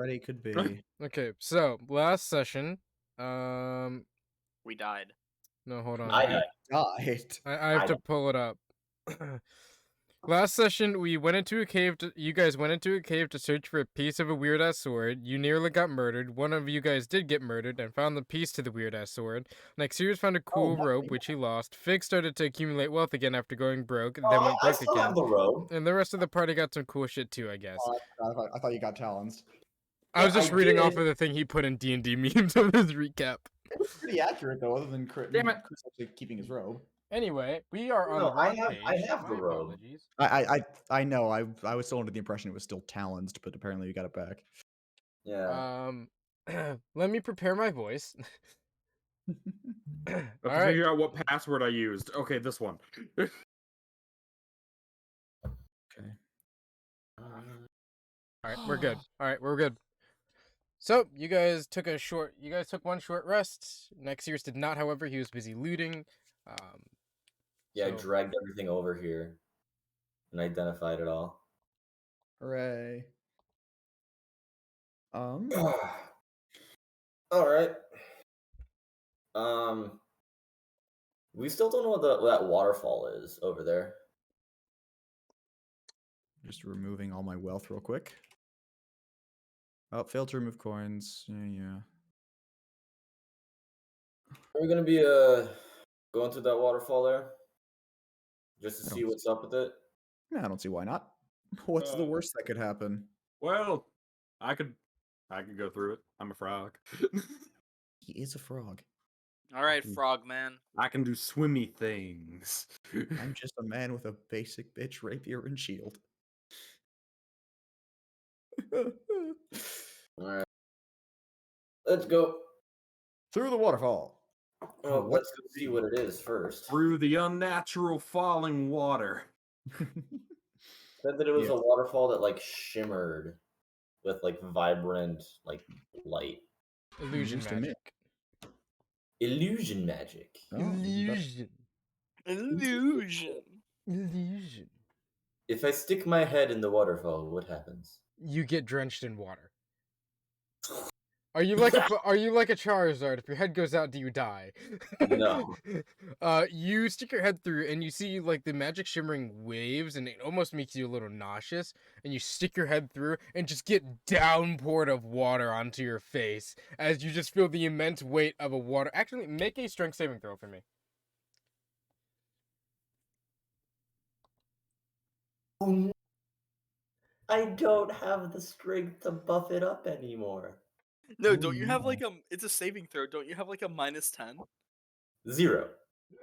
Freddy could be. Okay, so last session, We died. no, hold on. I Died. I have to pull it up. Last session, we went into a cave. You guys went into a cave to search for a piece of a weird ass sword. You nearly got murdered. One of you guys did get murdered and found the piece to the weird ass sword. Nexerius found a cool rope, which he lost. Fig started to accumulate wealth again after going broke, then went I broke still again. have the robe. And the rest of the party got some cool shit too, I guess. I thought you got challenged. I was just I reading off did. of the thing he put in D&D memes of his recap. It's pretty accurate though, other than Chris actually keeping his robe. Anyway, we are on No, the wrong I page. have the My robe. apologies. I know. I was still under the impression it was still challenged, but apparently you got it back. Yeah. Let me prepare my voice. I have All to right. figure out what password I used. Okay, this one. Okay. All right, we're good. All right, we're good. So you guys took one short rest. Nexerius did not, however, he was busy looting. Yeah, I so- dragged everything over here and identified it all. Hooray. All right. We still don't know what that waterfall is over there. Just removing all my wealth real quick. Oh, failed to remove coins. Yeah. Are we gonna be going through that waterfall there? Just to see what's up with it? Yeah, I don't see why not. What's the worst that could happen? Well, I could go through it. I'm a frog. He is a frog. All right, frog man. I can do swimmy things. I'm just a man with a basic bitch rapier and shield. Alright. Let's go. Through the waterfall. Oh, What? let's go see what it is first. Through the unnatural falling water. Said that it was Yeah. a waterfall that like shimmered with like vibrant like light. Illusion Used to me. magic. Illusion magic. Oh, Illusion. Illusion. Illusion. If I stick my head in the waterfall, what happens? You get drenched in water. Are you like a Charizard? If your head goes out, do you die? No. You stick your head through and you see like the magic shimmering waves, and it almost makes you a little nauseous. And you stick your head through and just get downpoured of water onto your face as you just feel the immense weight of a water. Actually, make a strength saving throw for me. Oh, I don't have the strength to buff it up anymore. No, don't you have like it's a saving throw. Don't you have like a -10? 0.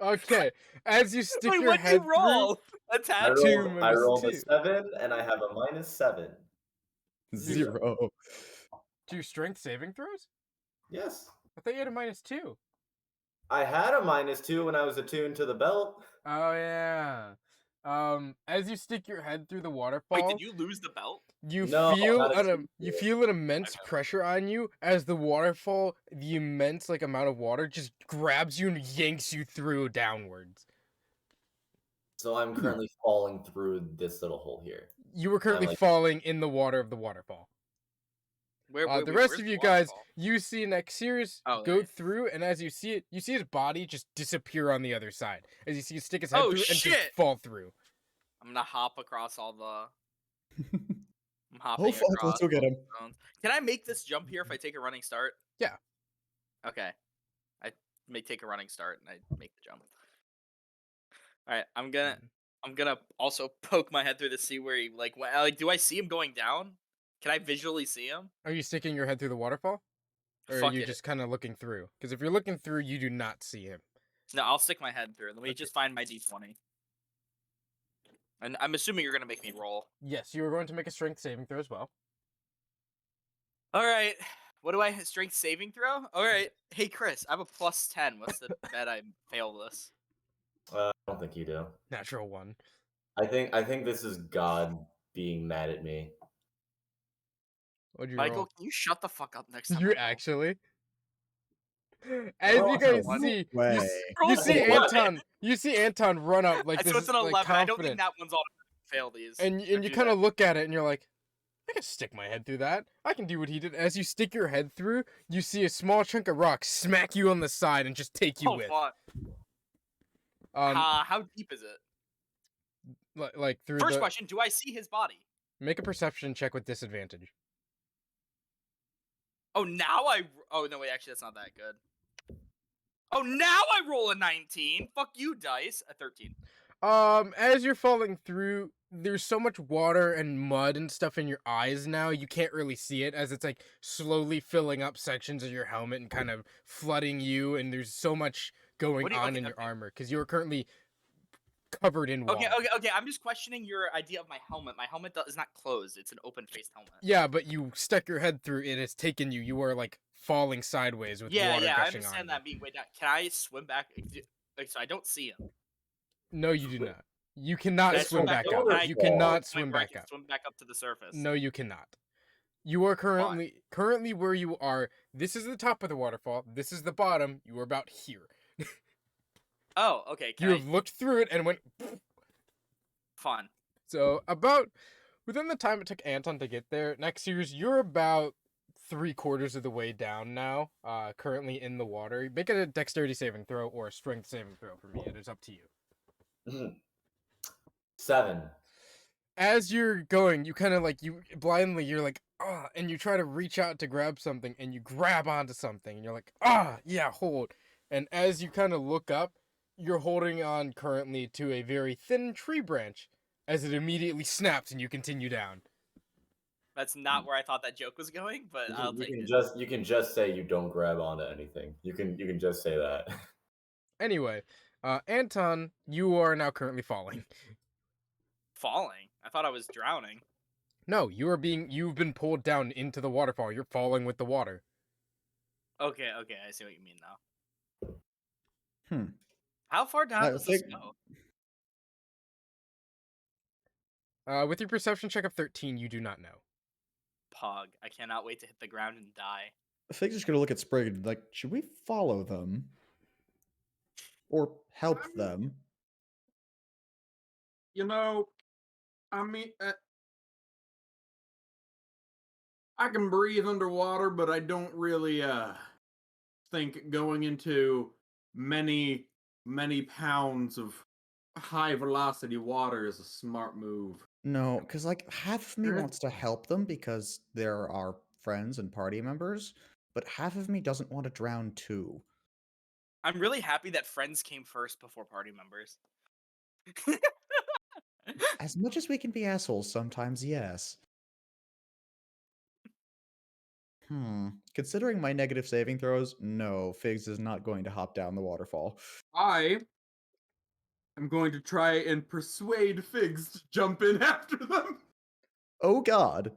Okay, as you stick Wait, your what head you roll? I Attack? rolled a -2. 7 and I have a -7. 0. Do strength saving throws? Yes. I thought you had a -2. I had a -2 when I was attuned to the belt. Oh yeah. As you stick your head through the waterfall, Wait, did you lose the belt? you No, feel not a you feel an immense pressure on you as the waterfall, the immense like amount of water just grabs you and yanks you through downwards. So I'm currently falling through this little hole here. You were currently like- falling in the water of the waterfall. Where, The rest where's of the you guys, waterfall? you see Nexerius Oh, go there. through, and as you see it, you see his body just disappear on the other side. As you see him stick his head Oh, through and just shit! fall through. I'm gonna hop across all the. I'm hopping Oh fuck, across let's go get all him. the stones. Can I make this jump here if I take a running start? Yeah. Okay. I may take a running start and I make the jump. All right, I'm gonna also poke my head through to see where he like do I see him going down? Can I visually see him? Are you sticking your head through the waterfall? Or Fuck are you it. just kind of looking through? Because if you're looking through, you do not see him. No, I'll stick my head through. Let me Okay. just find my d20. And I'm assuming you're gonna make me roll. Yes, you are going to make a strength saving throw as well. All right. What do I strength saving throw? All right. Hey Chris, I have a +10. What's the bet I fail this? I don't think you do. Natural 1. I think this is God being mad at me. What'd you Michael, roll? can you shut the fuck up next time? You I roll? actually? As you Oh, guys no see, way. you Roll see one. Anton run up like So this, it's an like 11. I don't confident, think that one's all fail these. and Or you do kind of that. look at it and you're like, I can stick my head through that. I can do what he did. As you stick your head through, you see a small chunk of rock smack you on the side and just take you Oh, with. fuck. How deep is it? Like through First the. question: do I see his body? Make a perception check with disadvantage. Oh, now I. Oh no, wait. Actually, that's not that good. Oh, now I roll a 19. Fuck you, dice. A 13. As you're falling through, there's so much water and mud and stuff in your eyes now, you can't really see it as it's like slowly filling up sections of your helmet and kind of flooding you, and there's so much going on in your armor because you're currently covered in water. Okay. I'm just questioning your idea of my helmet. My helmet is not closed. It's an open-faced helmet. Yeah, but you stuck your head through it. It's taken you. You are like falling sideways with water gushing on I understand that. you. Wait, can I swim back? Like, so I don't see him. No, you do not. You cannot Can I swim back up. Can I- You cannot Point swim where I back can up. Swim back up to the surface. No, you cannot. You are currently where you are. This is the top of the waterfall. This is the bottom. You are about here. Oh, okay. You have looked through it and went. Fun. So about within the time it took Anton to get there, next year's you're about 3/4 of the way down now. Currently in the water. Make it a dexterity saving throw or a strength saving throw for me. It is up to you. 7. As you're going, you kind of like you're like and you try to reach out to grab something and you grab onto something and you're like yeah, hold. And as you kind of look up, you're holding on currently to a very thin tree branch as it immediately snaps and you continue down. That's not where I thought that joke was going, but I'll take it. You can just say you don't grab onto anything. You can just say that. Anyway, Anton, you are now currently falling. Falling? I thought I was drowning. No, you've been pulled down into the waterfall. You're falling with the water. Okay, I see what you mean now. Hmm. How far down I does this think- go? With your perception check of 13, you do not know. Pog. I cannot wait to hit the ground and die. Fig's just gonna look at Sprig and like, should we follow them? Or help them? You know, I mean, I can breathe underwater, but I don't really think going into many pounds of high velocity water is a smart move. No, because like half of me wants to help them because they're our friends and party members, but half of me doesn't want to drown too. I'm really happy that friends came first before party members. As much as we can be assholes sometimes, yes. Considering my negative saving throws, no, Figs is not going to hop down the waterfall. I am going to try and persuade Figs to jump in after them. Oh god.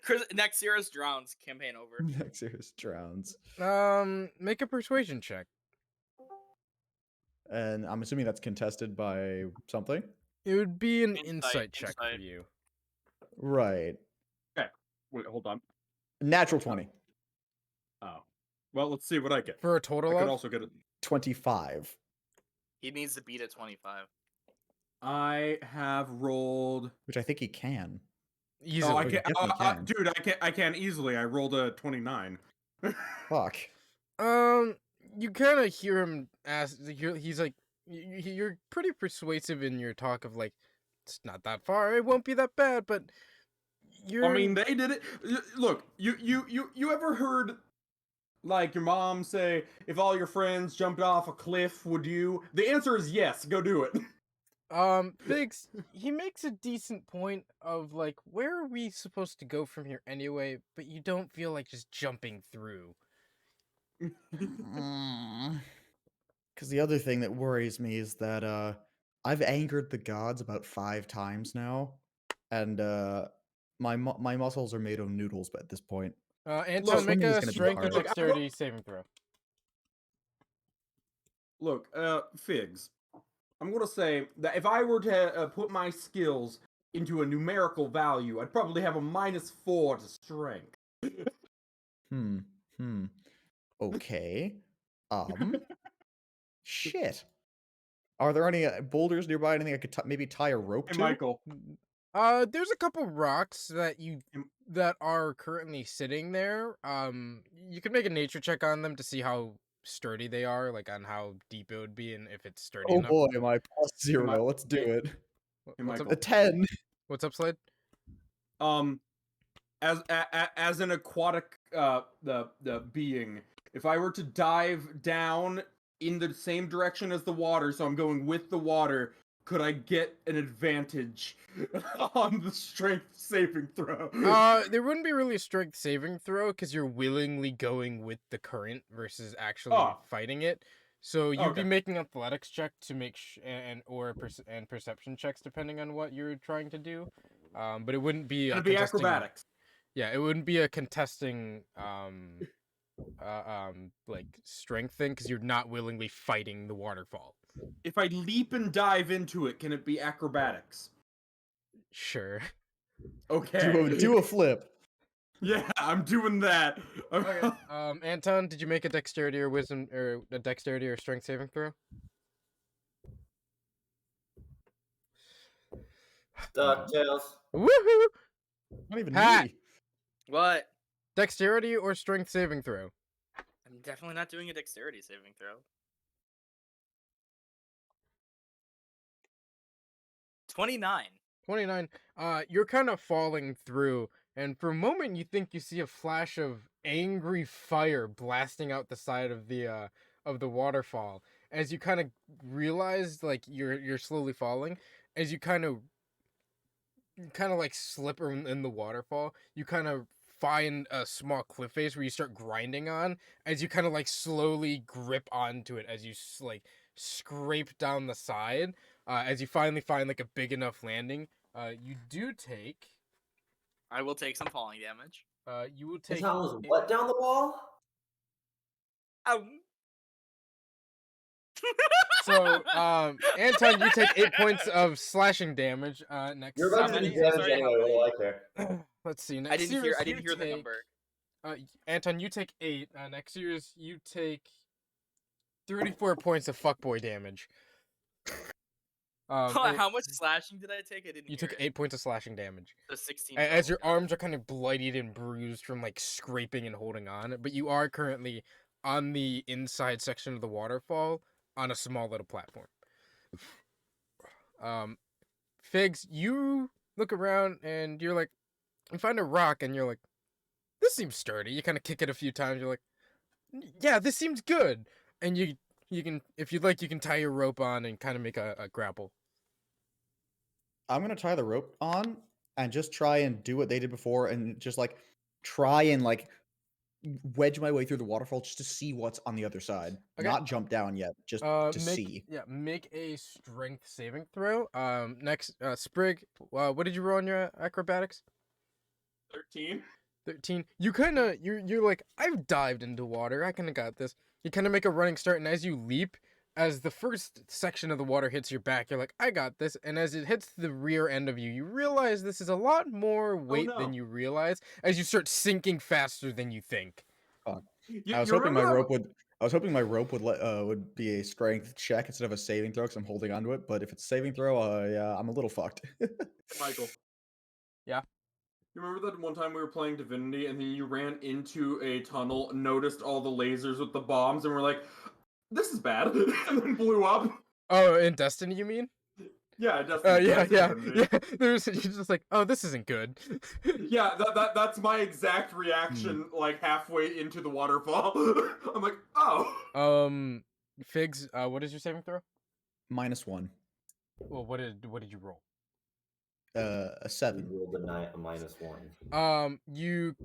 Chris, next Zero's drowns. Campaign over. Nexus drowns. Make a persuasion check. And I'm assuming that's contested by something? It would be an Insight, insight check for insight. you. Right. Wait, hold on. Natural 20. Oh. Well, let's see what I get. For a I total could of? also get it. 25. He needs to beat a 25. I have rolled. Which I think he can. Easily. Oh, I you can't, definitely can. dude! I can easily. I rolled a 29. Fuck. You kind of hear him ask. He's like, you're pretty persuasive in your talk of like, it's not that far. It won't be that bad, but you're. I mean, they did it. Look, you ever heard like your mom say, "If all your friends jumped off a cliff, would you?" The answer is yes. Go do it. Biggs, he makes a decent point of like, where are we supposed to go from here anyway? But you don't feel like just jumping through. Because the other thing that worries me is that I've angered the gods about 5 times now, and my muscles are made of noodles at this point. Anton, make swimming is a gonna be strength or hard. dexterity saving throw. Look, Figs, I'm gonna say that if I were to put my skills into a numerical value, I'd probably have a -4 to strength. Okay. Shit. Are there any boulders nearby? Anything I could maybe tie a rope Hey, to? Michael. There's a couple rocks that Am- that are currently sitting there. You could make a nature check on them to see how sturdy they are, like on how deep it would be and if it's sturdy Oh enough. boy, am I +0. Let's do hey, it. Hey, What's Michael. up? A 10. What's up, Slade? As an aquatic the being, if I were to dive down in the same direction as the water, so I'm going with the water, could I get an advantage on the strength saving throw? There wouldn't be really a strength saving throw because you're willingly going with the current versus actually Oh. fighting it. So you'd be Okay. making athletics check to make and perception checks depending on what you're trying to do. But it wouldn't be It'd be contesting. acrobatics. Yeah, it wouldn't be a contesting like strength thing because you're not willingly fighting the waterfall. If I leap and dive into it, can it be acrobatics? Sure. Okay. Do a flip. Yeah, I'm doing that. Okay. Anton, did you make a dexterity or wisdom or a dexterity or strength saving throw? DuckTales. Woohoo! Not even Ha! me. What? Dexterity or strength saving throw? I'm definitely not doing a dexterity saving throw. 29. 29. You're kind of falling through, and for a moment you think you see a flash of angry fire blasting out the side of the waterfall. As you kind of realize, like you're slowly falling, as you kind of like slip in the waterfall, you kind of find a small cliff face where you start grinding on as you kind of like slowly grip onto it as you like scrape down the side. As you finally find like a big enough landing, you do take. I will take some falling damage. You will His take. hand was what down the wall? Ow. So, Anton, you take 8 points of slashing damage. Next, You're about How to do many? damage Sorry, how anyway. many? What do I care? let's see. I Next didn't year's hear you the take, number. Anton, you take 8. Next year's you take 34 points of fuckboy damage. How much slashing did I take? I didn't You hear took it. 8 points of slashing damage. So 16 As total, your got it. arms are kind of bloodied and bruised from like scraping and holding on, but you are currently on the inside section of the waterfall on a small little platform. Figs, you look around and you're like, you find a rock and you're like, this seems sturdy. You kind of kick it a few times. You're like, yeah, this seems good. And you can, if you'd like, you can tie your rope on and kind of make a grapple. I'm gonna tie the rope on and just try and do what they did before and just like try and like wedge my way through the waterfall just to see what's on the other side. Okay. Not jump down yet, just to see. Yeah, make a strength saving throw. Next, Sprig, what did you roll on your acrobatics? 13. 13. You kind of, you're like, I've dived into water. I kind of got this. You kind of make a running start, and as you leap, as the first section of the water hits your back, you're like, I got this. And as it hits the rear end of you, you realize this is a lot more weight no. than you realize as you start sinking faster than you think. I was hoping my rope would. I was hoping my rope would be a strength check instead of a saving throw because I'm holding onto it. But if it's a saving throw, yeah, I'm a little fucked. Michael. Yeah? You remember that one time we were playing Divinity and then you ran into a tunnel, noticed all the lasers with the bombs, and were like, this is bad, and then blew up? Oh, in Destiny, you mean? Yeah, Destiny. Yeah. Divinity. You're just like, oh, this isn't good. Yeah, that's my exact reaction, like halfway into the waterfall. I'm like, oh. Figs, what is your saving throw? -1. Well, what did you roll? A You 7. rolled a -1. You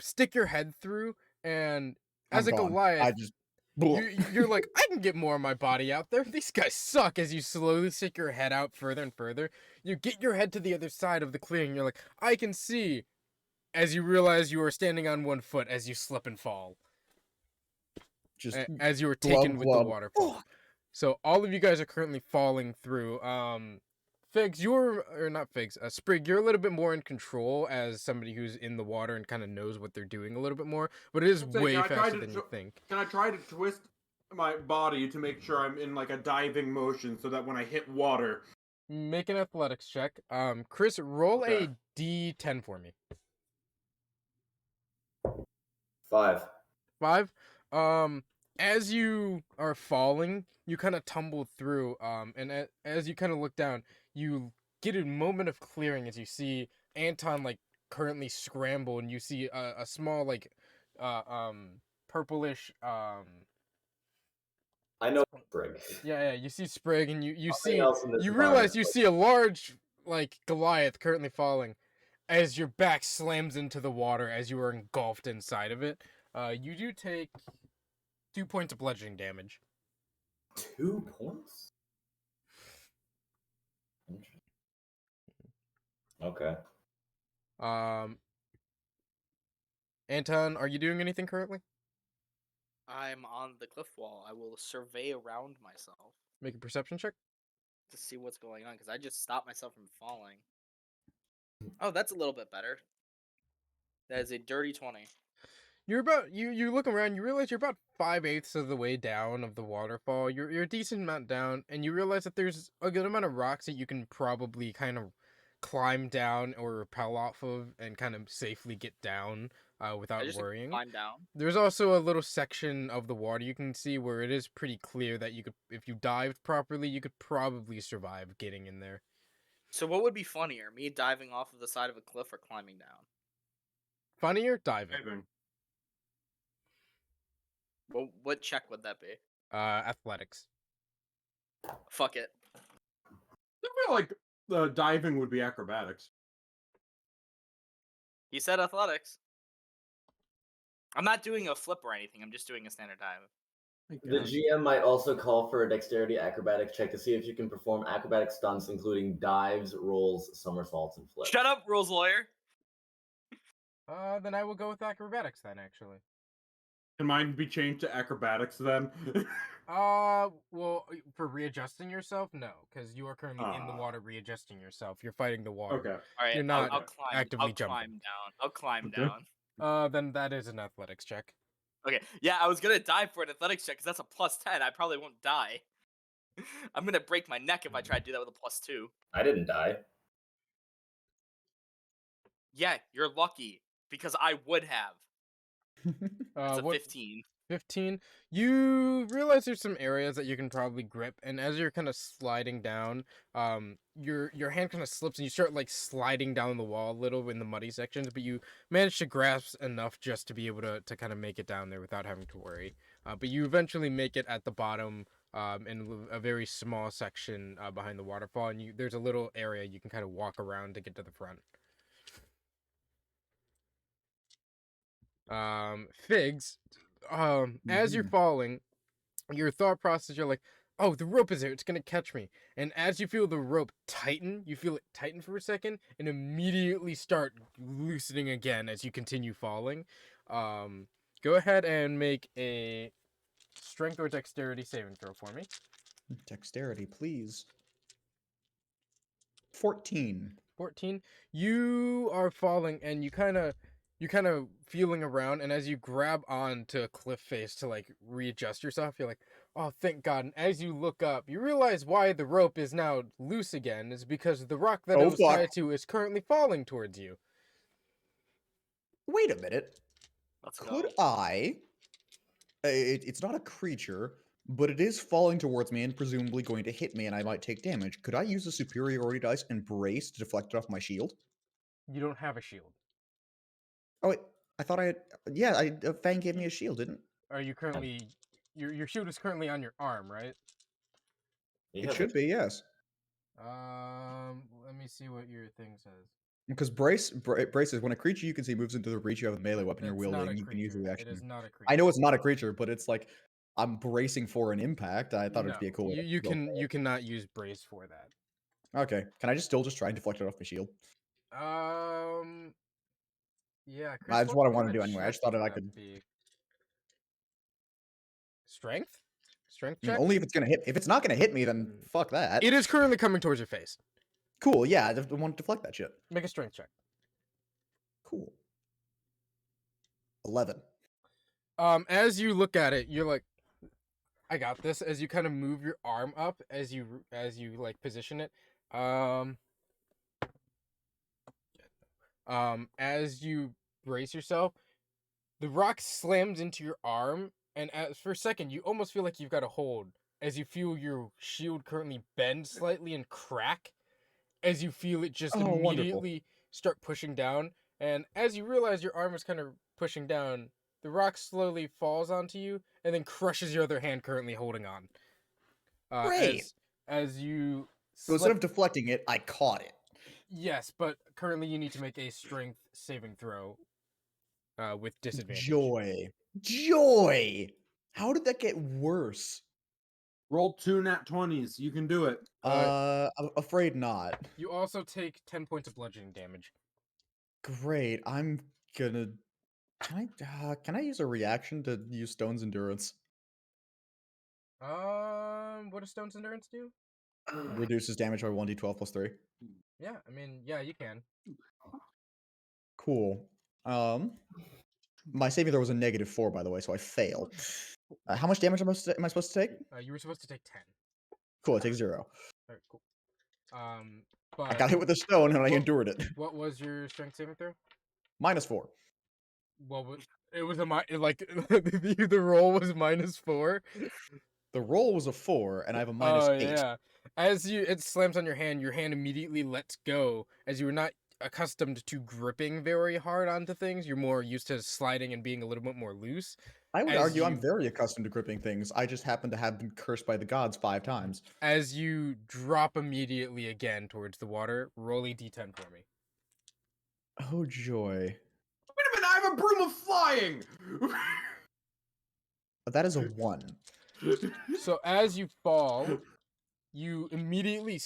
stick your head through, and as I'm a gone. Goliath, I just. you're like, I can get more of my body out there. These guys suck. As you slowly stick your head out further and further, you get your head to the other side of the clearing. You're like, I can see. As you realize you are standing on one foot as you slip and fall. Just As you were glub, taken with the glub. waterfall. So all of you guys are currently falling through. Figs, or not Figs, Sprig, you're a little bit more in control as somebody who's in the water and kind of knows what they're doing a little bit more, but it is I'm saying, way can I try faster to than you think. Can I try to twist my body to make sure I'm in like a diving motion so that when I hit water. Make an athletics check. Chris, roll Okay. a D10 for me. 5. 5. As you are falling, you kind of tumble through. And as you kind of look down, you get a moment of clearing as you see Anton like currently scramble, and you see a small like purplish I know Brig. yeah, you see Sprig, and you Nothing see else in this you environment realize you is see a large like Goliath currently falling as your back slams into the water as you are engulfed inside of it. You do take 2 points of bludgeoning damage. like 2 points. Interesting. Okay. Anton, are you doing anything currently? I'm on the cliff wall. I will survey around myself Make a perception check. to see what's going on because I just stopped myself from falling. Oh, that's a little bit better. That is a dirty 20. You're about you look around. You realize you're about 5/8 of the way down of the waterfall. You're a decent amount down, and you realize that there's a good amount of rocks that you can probably kind of climb down or rappel off of, and kind of safely get down I without just worrying. climb down. There's also a little section of the water you can see where it is pretty clear that you could, if you dived properly, you could probably survive getting in there. So what would be funnier, me diving off of the side of a cliff or climbing down? Funnier, diving. Diving. Well, what check would that be? Athletics. Fuck it. I feel like the diving would be acrobatics. He said athletics. I'm not doing a flip or anything. I'm just doing a standard dive. I The guess. GM might also call for a dexterity acrobatics check to see if you can perform acrobatic stunts, including dives, rolls, somersaults, and flips. Shut up, rules lawyer. Then I will go with acrobatics then, actually. Can mine be changed to acrobatics then? Well, for readjusting yourself, no, because you are currently in the water readjusting yourself. You're fighting the water. Okay. All right, You're not I'll climb. actively I'll jumping. climb down. I'll climb Okay. down. Then that is an athletics check. Okay, yeah, I was gonna dive for an athletics check because that's a +10. I probably won't die. I'm gonna break my neck if I try to do that with a +2. I didn't die. Yeah, you're lucky because I would have. That's a What 15. 15. You realize there's some areas that you can probably grip, and as you're kind of sliding down, your hand kind of slips and you start like sliding down the wall a little in the muddy sections, but you manage to grasp enough just to be able to kind of make it down there without having to worry. But you eventually make it at the bottom, in a very small section behind the waterfall, and there's a little area you can kind of walk around to get to the front. Figs, as you're falling, your thought process, you're like, oh, the rope is there, it's gonna catch me. And as you feel the rope tighten, you feel it tighten for a second and immediately start loosening again as you continue falling. Go ahead and make a strength or dexterity saving throw for me. Dexterity, please. 14. 14. You are falling and you're kind of feeling around, and as you grab onto a cliff face to like readjust yourself, you're like, oh, thank God. And as you look up, you realize why the rope is now loose again is because the rock that it was tied to is currently falling towards you. Wait a minute. Let's Could go. I... it's not a creature, but it is falling towards me and presumably going to hit me, and I might take damage. Could I use a superiority dice and brace to deflect it off my shield? You don't have a shield. Oh, wait. I thought I had... Yeah, Fang gave me a shield, didn't... Are you currently... Your shield is currently on your arm, right? It should be, yes. Let me see what your thing says. Because braces, when a creature you can see moves into the reach, you have a melee weapon you're That's not wielding, a you can use the creature. reaction. It is not a creature. I know it's not a creature, but it's like, I'm bracing for an impact. I thought it'd be a cool way to you go can for it. you cannot use brace for that. Okay. Can I still try and deflect it off my shield? Yeah, Chris, That's what I want kind to of do anyway. I check just thought would I that could... be? Strength I mean, check. only if it's gonna hit. If it's not gonna hit me, then fuck that. It is currently coming towards your face. Cool, yeah, I want to deflect that shit. Make a strength check. Cool. 11. As you look at it, you're like, I got this. As you kind of move your arm up, as you like position it, as you brace yourself, the rock slams into your arm, and for a second, you almost feel like you've got a hold. As you feel your shield currently bend slightly and crack, as you feel it just Oh, wonderful. immediately start pushing down, and as you realize your arm is kind of pushing down, the rock slowly falls onto you and then crushes your other hand currently holding on. Great. As you So instead of deflecting it, I caught it. Yes, but currently you need to make a strength saving throw with disadvantage. Joy. How did that get worse? Roll 2 nat 20s. You can do it. I'm afraid not. You also take 10 points of bludgeoning damage. Great. I'm gonna. Can I use a reaction to use Stone's Endurance? What does Stone's Endurance do? Reduces damage by 1d12 plus 3. Yeah, I mean, yeah, you can. Cool. My saving throw was a -4, by the way, so I failed. How much damage am I supposed to take? You were supposed to take 10. Cool, I take 0. Alright, cool. I got hit with a stone and I endured it. What was your strength saving throw? -4. Well, it was the roll was -4. The roll was a 4, and I have a -8. Yeah. As it slams on your hand immediately lets go. As you were not accustomed to gripping very hard onto things, you're more used to sliding and being a little bit more loose. I would argue I'm very accustomed to gripping things. I just happen to have been cursed by the gods 5 times. As you drop immediately again towards the water, roll a d10 for me. Oh, joy. Wait a minute, I have a broom of flying! That is a 1. So as you fall, you immediately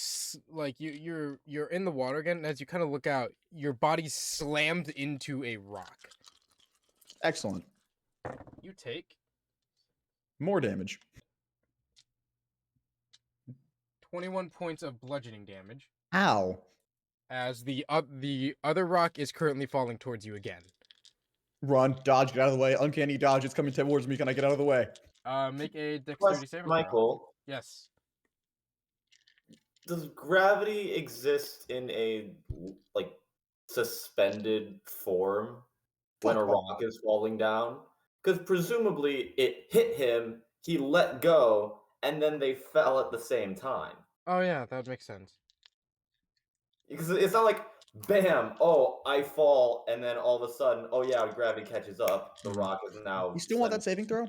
you're in the water again, and as you kind of look out, your body slammed into a rock. Excellent. You take more damage. 21 points of bludgeoning damage. Ow. As the other rock is currently falling towards you again. Run, dodge, get out of the way. Uncanny dodge, it's coming towards me. Can I get out of the way? Make a dexterity saving throw. Michael. Yes. Does gravity exist in a suspended form when a rock is falling down? Because presumably it hit him, he let go, and then they fell at the same time. Oh yeah, that makes sense. Because it's not like, bam, oh, I fall, and then all of a sudden, oh yeah, gravity catches up. The rock is now. You still want that saving throw?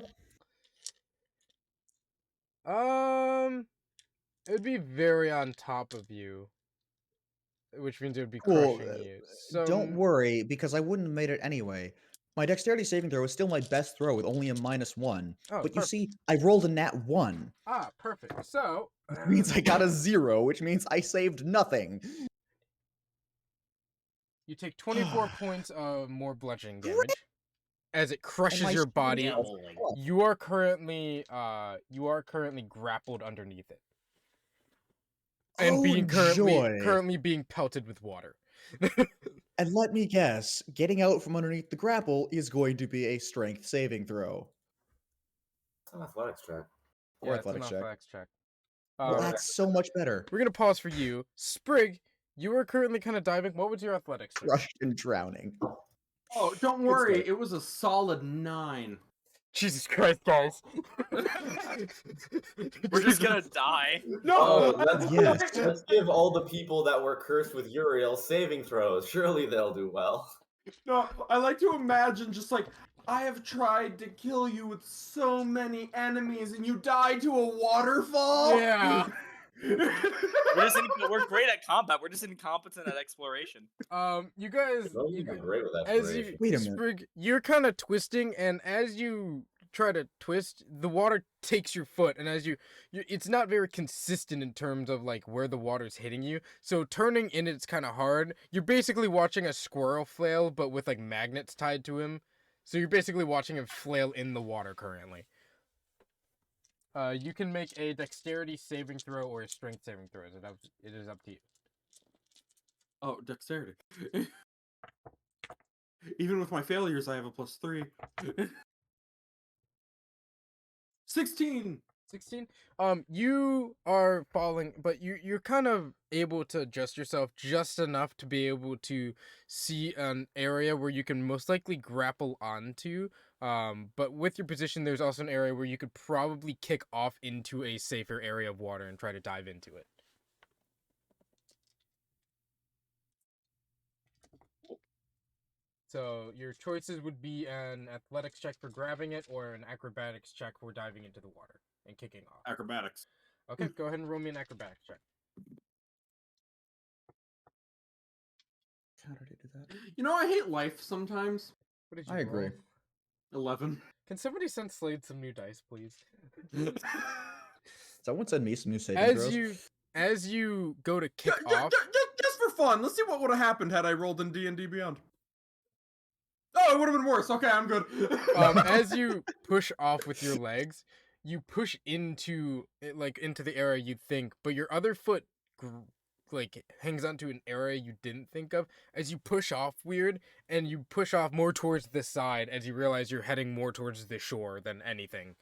It would be very on top of you, which means it would be crushing you. So don't worry, because I wouldn't have made it anyway. My dexterity saving throw is still my best throw with only a -1. Oh, but you see, I rolled a nat 1. Ah, perfect. So Which means I got a 0, which means I saved nothing. You take 24 points of more bludgeoning damage as it crushes your body. You are currently grappled underneath it. And currently being pelted with water. And let me guess, getting out from underneath the grapple is going to be a strength saving throw. It's an athletics check. Or athletics check. Athletics check. Well, that's so much better. We're going to pause for you. Sprig, you are currently kind of diving. What was your athletics check? Crushed and drowning. Oh, don't worry. It was a solid 9. Jesus Christ, guys. We're just gonna die. No! Let's give all the people that were cursed with Uriel saving throws. Surely they'll do well. No, I like to imagine just like, I have tried to kill you with so many enemies and you die to a waterfall? Yeah. We're great at combat. We're just incompetent at exploration. You guys, great with exploration. Wait a minute. Sprig, you're kind of twisting, and as you try to twist, the water takes your foot, and as it's not very consistent in terms of like where the water's hitting you. So turning in it's kind of hard. You're basically watching a squirrel flail, but with like magnets tied to him. So you're basically watching him flail in the water currently. You can make a dexterity saving throw or a strength saving throw. It is up to you. Oh, dexterity. Even with my failures, I have a +3. 16! 16. You are falling, but you're kind of able to adjust yourself just enough to be able to see an area where you can most likely grapple onto. But with your position, there's also an area where you could probably kick off into a safer area of water and try to dive into it. So your choices would be an athletics check for grabbing it or an acrobatics check for diving into the water and kicking off. Acrobatics. Okay, go ahead and roll me an acrobatics check. How did I do that? You know, I hate life sometimes. What did you I agree. roll? 11. Can somebody send Slade some new dice, please? Someone send me some new saving throws. As you go to kick off, Just for fun, let's see what would have happened had I rolled in D&D Beyond. Oh, it would have been worse. Okay, I'm good. as you push off with your legs, you push into into the area you'd think, but your other foot hangs onto an area you didn't think of. As you push off weird, and you push off more towards the side as you realize you're heading more towards the shore than anything.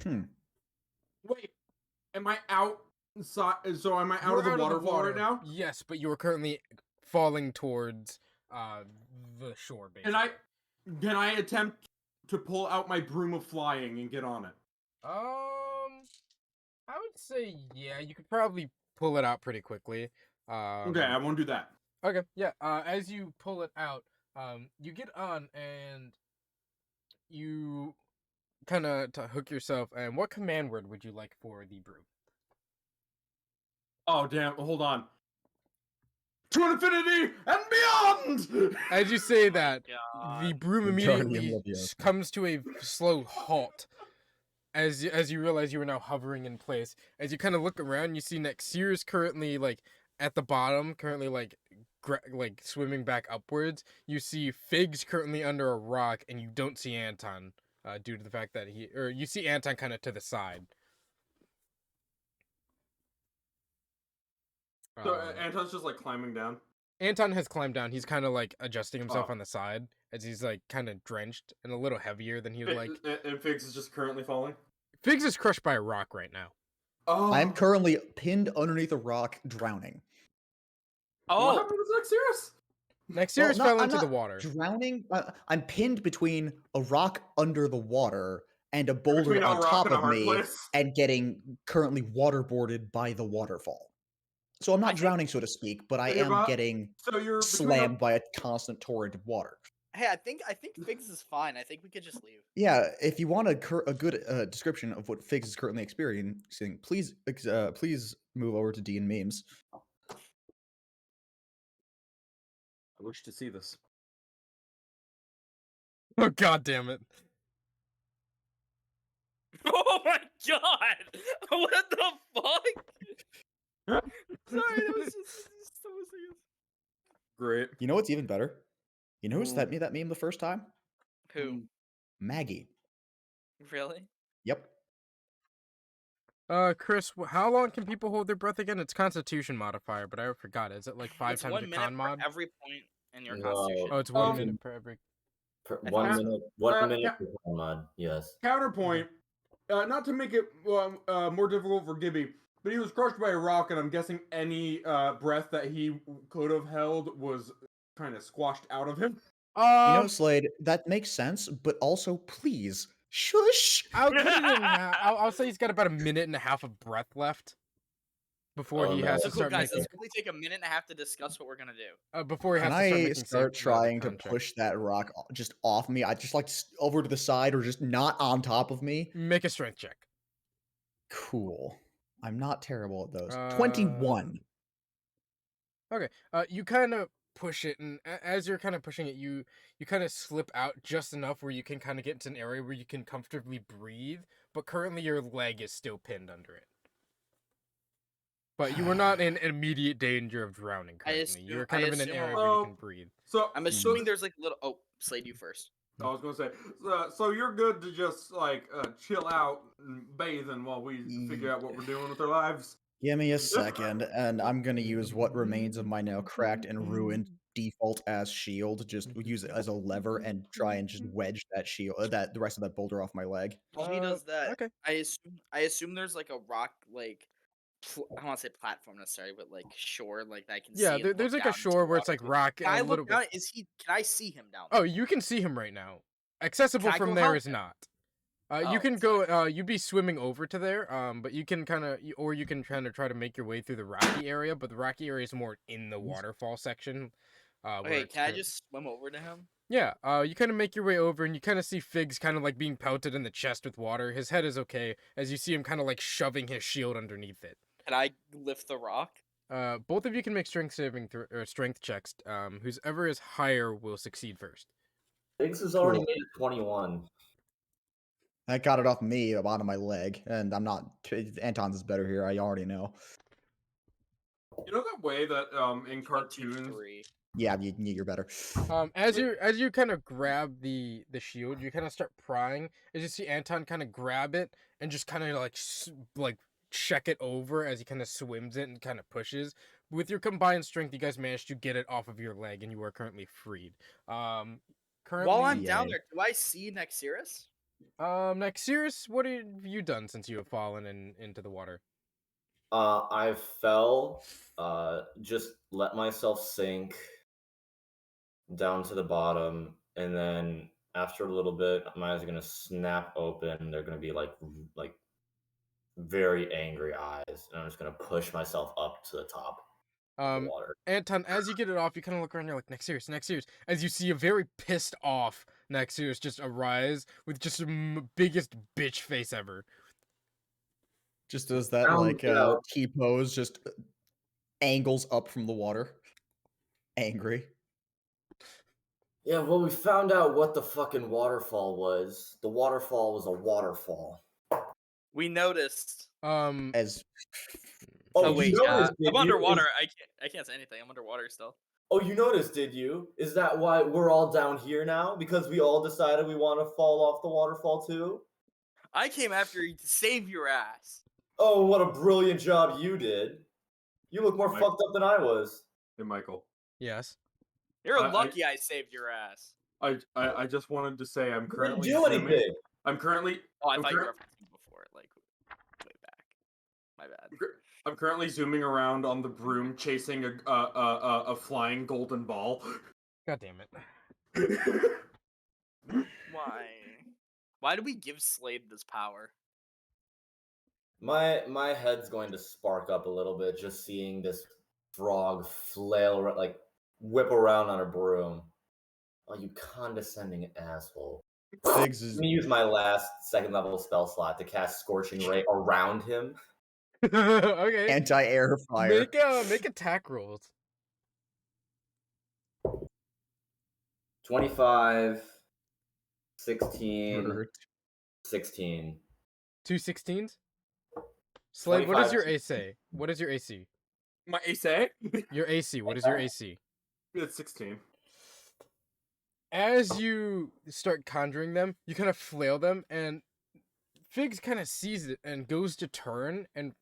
Wait, am I outside? So am I out You're of the waterfall right now? Yes, but you are currently falling towards the shore, basically. Can I attempt to pull out my broom of flying and get on it? I would say yeah, you could probably pull it out pretty quickly. Okay, I won't do that. Okay, yeah. As you pull it out, you get on and you kind of to hook yourself. And what command word would you like for the broom? Oh damn! Hold on. To infinity and beyond. As you say that, the God. broom Guardian immediately Leviosa. comes to a slow halt. As you realize you are now hovering in place. As you kind of look around, you see Nexir is currently at the bottom, currently swimming back upwards. You see Figs currently under a rock, and you don't see Anton, due to the fact that you see Anton kind of to the side. So Anton's just climbing down. Anton has climbed down. He's kind of adjusting himself Oh. on the side as he's kind of drenched and a little heavier than he was like. And Figs is just currently falling. Figs is crushed by a rock right now. Oh, I'm currently pinned underneath a rock, drowning. What Oh, happened to Nexirus? Nexirus Well, fell I'm into the not water. Drowning? I'm pinned between a rock under the water and a boulder Between a on rock top and a of hard me, place. and getting currently waterboarded by the waterfall. So I'm I not think- drowning, so to speak, but I You're am about- getting So you're between slammed by a constant torrent of water. hey, I think Figs is fine. I think we could just leave. Yeah, if you want a good description of what Figs is currently experiencing, please move over to D and memes. I wish to see this. Oh god damn it! Oh my god! What the fuck? Sorry, that was just so serious. Great. You know what's even better? You know who Mm. sent me that meme the first time? Who? Maggie. Really? Yep. Chris, how long can people hold their breath again? It's Constitution modifier, but I forgot. Is it 5 It's times 1 your minute con mod? for every point in your No. constitution. Oh, it's 1 Um, minute per every. I 1 thought- minute. 1 uh, minute yeah. per time mod. Yes. Counterpoint. Not to make it more difficult for Gibby, but he was crushed by a rock, and I'm guessing any breath that he could have held was kind of squashed out of him. You know, Slade, that makes sense, but also, please, shush! I'll cut it in half. I'll say he's got about 1.5 minutes of breath left before Oh, he no. has So to cool, start guys. making. Let's quickly take 1.5 minutes to discuss what we're gonna do. Before he has Can to start I making start trying to con check. push that rock just off me? I just over to the side or just not on top of me. Make a strength check. Cool. I'm not terrible at those. Uh, 21. Okay. You kind of push it, and as you're kind of pushing it, you kind of slip out just enough where you can kind of get into an area where you can comfortably breathe. But currently, your leg is still pinned under it. But you are not in immediate danger of drowning currently. You're assume- kind I of in an assume- area where you can breathe. So I'm assuming there's little. Oh, Slade, you first. I was gonna say. So you're good to just chill out and bathing while we figure out what we're doing with our lives. Give me a second, and I'm gonna use what remains of my now cracked and ruined default as shield, just use it as a lever and try and just wedge that shield, that the rest of that boulder off my leg. While he does that, Okay. I assume there's like a rock like I don't want to say platform necessarily, but like shore like that I can Yeah, see and there's look like a down into shore the where it's water like to. rock Can I a look little down? bit. Can I see him down Oh, there? you can see him right now. Accessible Can I from go there help is him? not. You Oh, can so I go. You'd be swimming over to there. But you can kind of, or you can kind of try to make your way through the rocky area. But the rocky area is more in the waterfall section. Where okay, it's can I kind of, just swim over to him? yeah. You kind of make your way over, and you kind of see Figs kind of like being pelted in the chest with water. His head is okay, as you see him kind of like shoving his shield underneath it. Can I lift the rock? Both of you can make strength checks. Who's ever is higher will succeed first. Biggs has already Cool. made a 21. I got it off me, on my leg, and I'm not. Anton's is better here. I already know. You know that way that in cartoons 23. Yeah, you're better. As you kind of grab the shield, you kind of start prying. As you see Anton kind of grab it and just kind of like check it over as he kind of swims it and kind of pushes. With your combined strength, you guys managed to get it off of your leg, and you are currently freed. Currently, While I'm down Yay. there, do I see Nexirus? Nexirus, what have you done since you have fallen into the water? I fell, just let myself sink down to the bottom, and then after a little bit, my eyes are gonna snap open. They're gonna be like very angry eyes, and I'm just gonna push myself up to the top of the water. Anton, as you get it off, you kind of look around. You're like, Nexirus. As you see a very pissed off Nexirus just arise with just the biggest bitch face ever. Just does that Found like out. T pose, just angles up from the water, angry. Yeah, well, we found out what the fucking waterfall was. The waterfall was a waterfall. We noticed. As Oh Oh, you wait, noticed, did I'm you? underwater. I can't say anything. I'm underwater still. Oh, you noticed, did you? Is that why we're all down here now? Because we all decided we want to fall off the waterfall too? I came after you to save your ass. Oh, what a brilliant job you did. You look more Mike- fucked up than I was. Hey, Michael. Yes. You're I- lucky I saved your ass. I just wanted to say I'm You didn't currently do zooming. anything. I'm currently Oh, I I'm thought you cur- were referencing before, like way back. My bad. I'm currently zooming around on the broom, chasing a flying golden ball. God damn it. Why? Why do we give Slade this power? My head's going to spark up a little bit just seeing this frog flail, like whip around on a broom. Oh, you condescending asshole. Figs Let is me use my last second level spell slot to cast Scorching Ray around him. Okay. anti-air fire. Make attack rolls. 25, 16, Hurt. 16. 2 16s? Slade, what is 25, your AC? What is your AC? My AC? Your AC. What is your AC? It's 16. As you start conjuring them, you kind of flail them, and Figs kind of sees it and goes to turn, and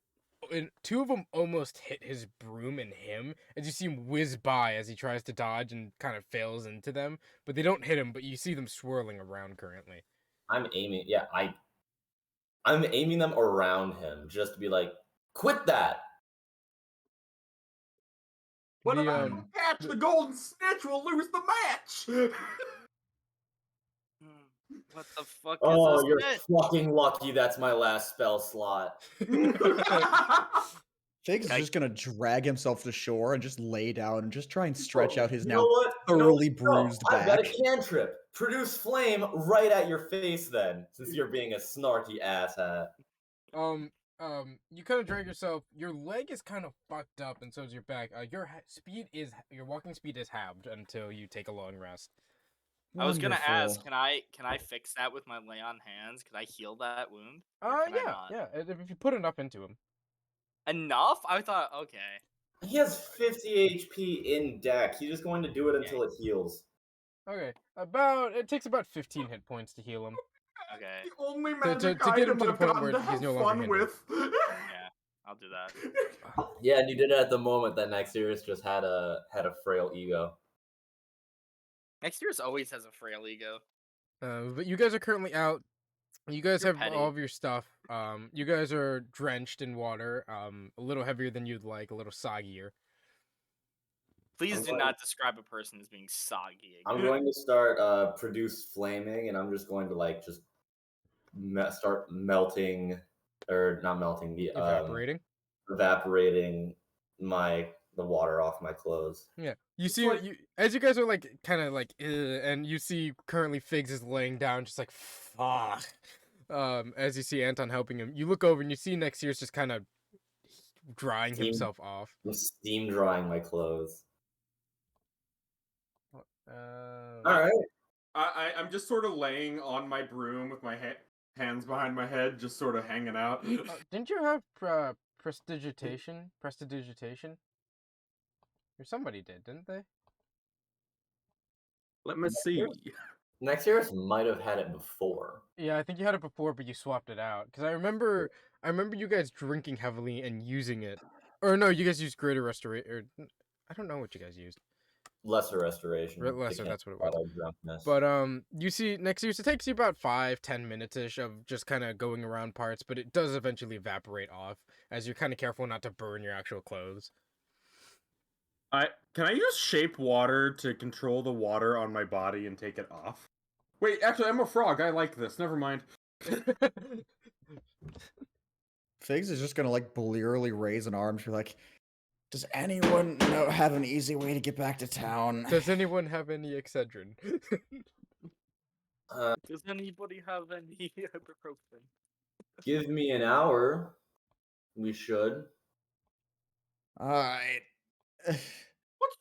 two of them almost hit his broom and him, as you see him whiz by as he tries to dodge and kind of fails into them, but they don't hit him, but you see them swirling around currently. I'm aiming, yeah, I'm aiming them around him just to be like, quit that! What The, if I don't catch the golden snitch? We'll lose the match! What the fuck Oh, is you're this shit? fucking lucky that's my last spell slot. Figs is just gonna drag himself to shore and just lay down and just try and stretch Oh, out his you now know what? You know thoroughly what? bruised No, I've got back. a cantrip. Produce flame right at your face then, since you're being a snarky asshat. You kind of drag yourself. Your leg is kind of fucked up, and so is your back. Your walking speed is halved until you take a long rest. I was gonna ask, Wonderful. can I fix that with my lay on hands? Can I heal that wound? Or can I not? Yeah. If you put enough into him. Enough? I thought okay. He has 50 HP in deck. He's just going to do it until it heals. Okay. It takes about 15 hit points to heal him. Okay. The only To magic get him item to the I've point gotten where to he's have no longer fun hindered. with. Yeah, I'll do that. Yeah, and you did it at the moment that Nexirus just had a frail ego. Next year's always has a frail ego. But you guys are currently out. You guys You're have all petty. of your stuff. You guys are drenched in water. A little heavier than you'd like, a little soggier. Please I'm do going- not describe a person as being soggy I'm again. going to start produce flaming, and I'm just going to like just start melting, or not melting, the Evaporating. evaporating the water off my clothes. Yeah. You It's see, like- you as you guys are like kind of like, and you see currently Figs is laying down, just like fuck. As you see Anton helping him, you look over and you see next year's just kind of drying Steam- himself off. I'm steam drying my clothes. Um, All right. I'm just sort of laying on my broom with my hands behind my head, just sort of hanging out. Didn't you have prestidigitation? Prestidigitation? Or somebody did, didn't they? Let me see. Next year's might have had it before. Yeah, I think you had it before, but you swapped it out. Because I remember you guys drinking heavily and using it. Or no, you guys used greater restoration. I don't know what you guys used. Lesser restoration. to Lesser, that's what it cancel was. out our drunkenness. But you see next year's it takes you about 5-10 minutes ish of just kind of going around parts, but it does eventually evaporate off as you're kind of careful not to burn your actual clothes. Can I use shape water to control the water on my body and take it off? Wait, actually, I'm a frog. I like this. Never mind. Figs is just gonna like blearily raise an arm. She's like, "Does anyone have an easy way to get back to town?" Does anyone have any Excedrin? Does anybody have any ibuprofen? Give me an hour. We should. All right. What's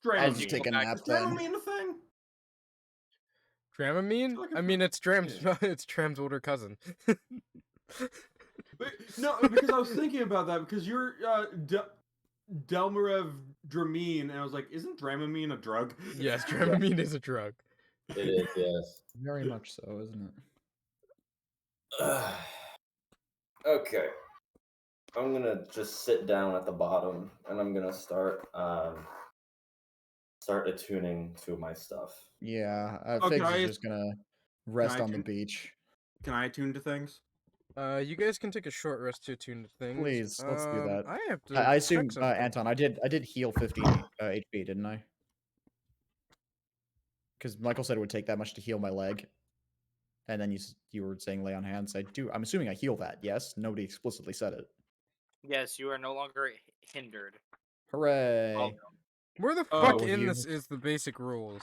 I'll Dramamine? just take a back. nap Is then. Dramamine a thing? Dramamine? like I it's mean, not- it's Dram's it's Dram's older cousin. Wait, no, because I was thinking about that because you're Delmarev Dramine, and I was like, isn't Dramamine a drug? Yes, Dramamine is a drug. It is, yes. Very much so, isn't it? Okay. I'm gonna just sit down at the bottom, and I'm gonna start attuning to my stuff. Yeah, Oh, Figs can is I- just gonna rest I on the tune- beach. Can I attune to things? You guys can take a short rest to attune to things. Please, let's do that. I have to. I assume, check something. Anton, I did heal 15 HP, didn't I? Because Michael said it would take that much to heal my leg, and then you were saying lay on hands. I'm assuming I heal that. Yes, nobody explicitly said it. Yes, you are no longer hindered. Hooray! Welcome. Where the Oh, fuck will in you- this is the basic rules?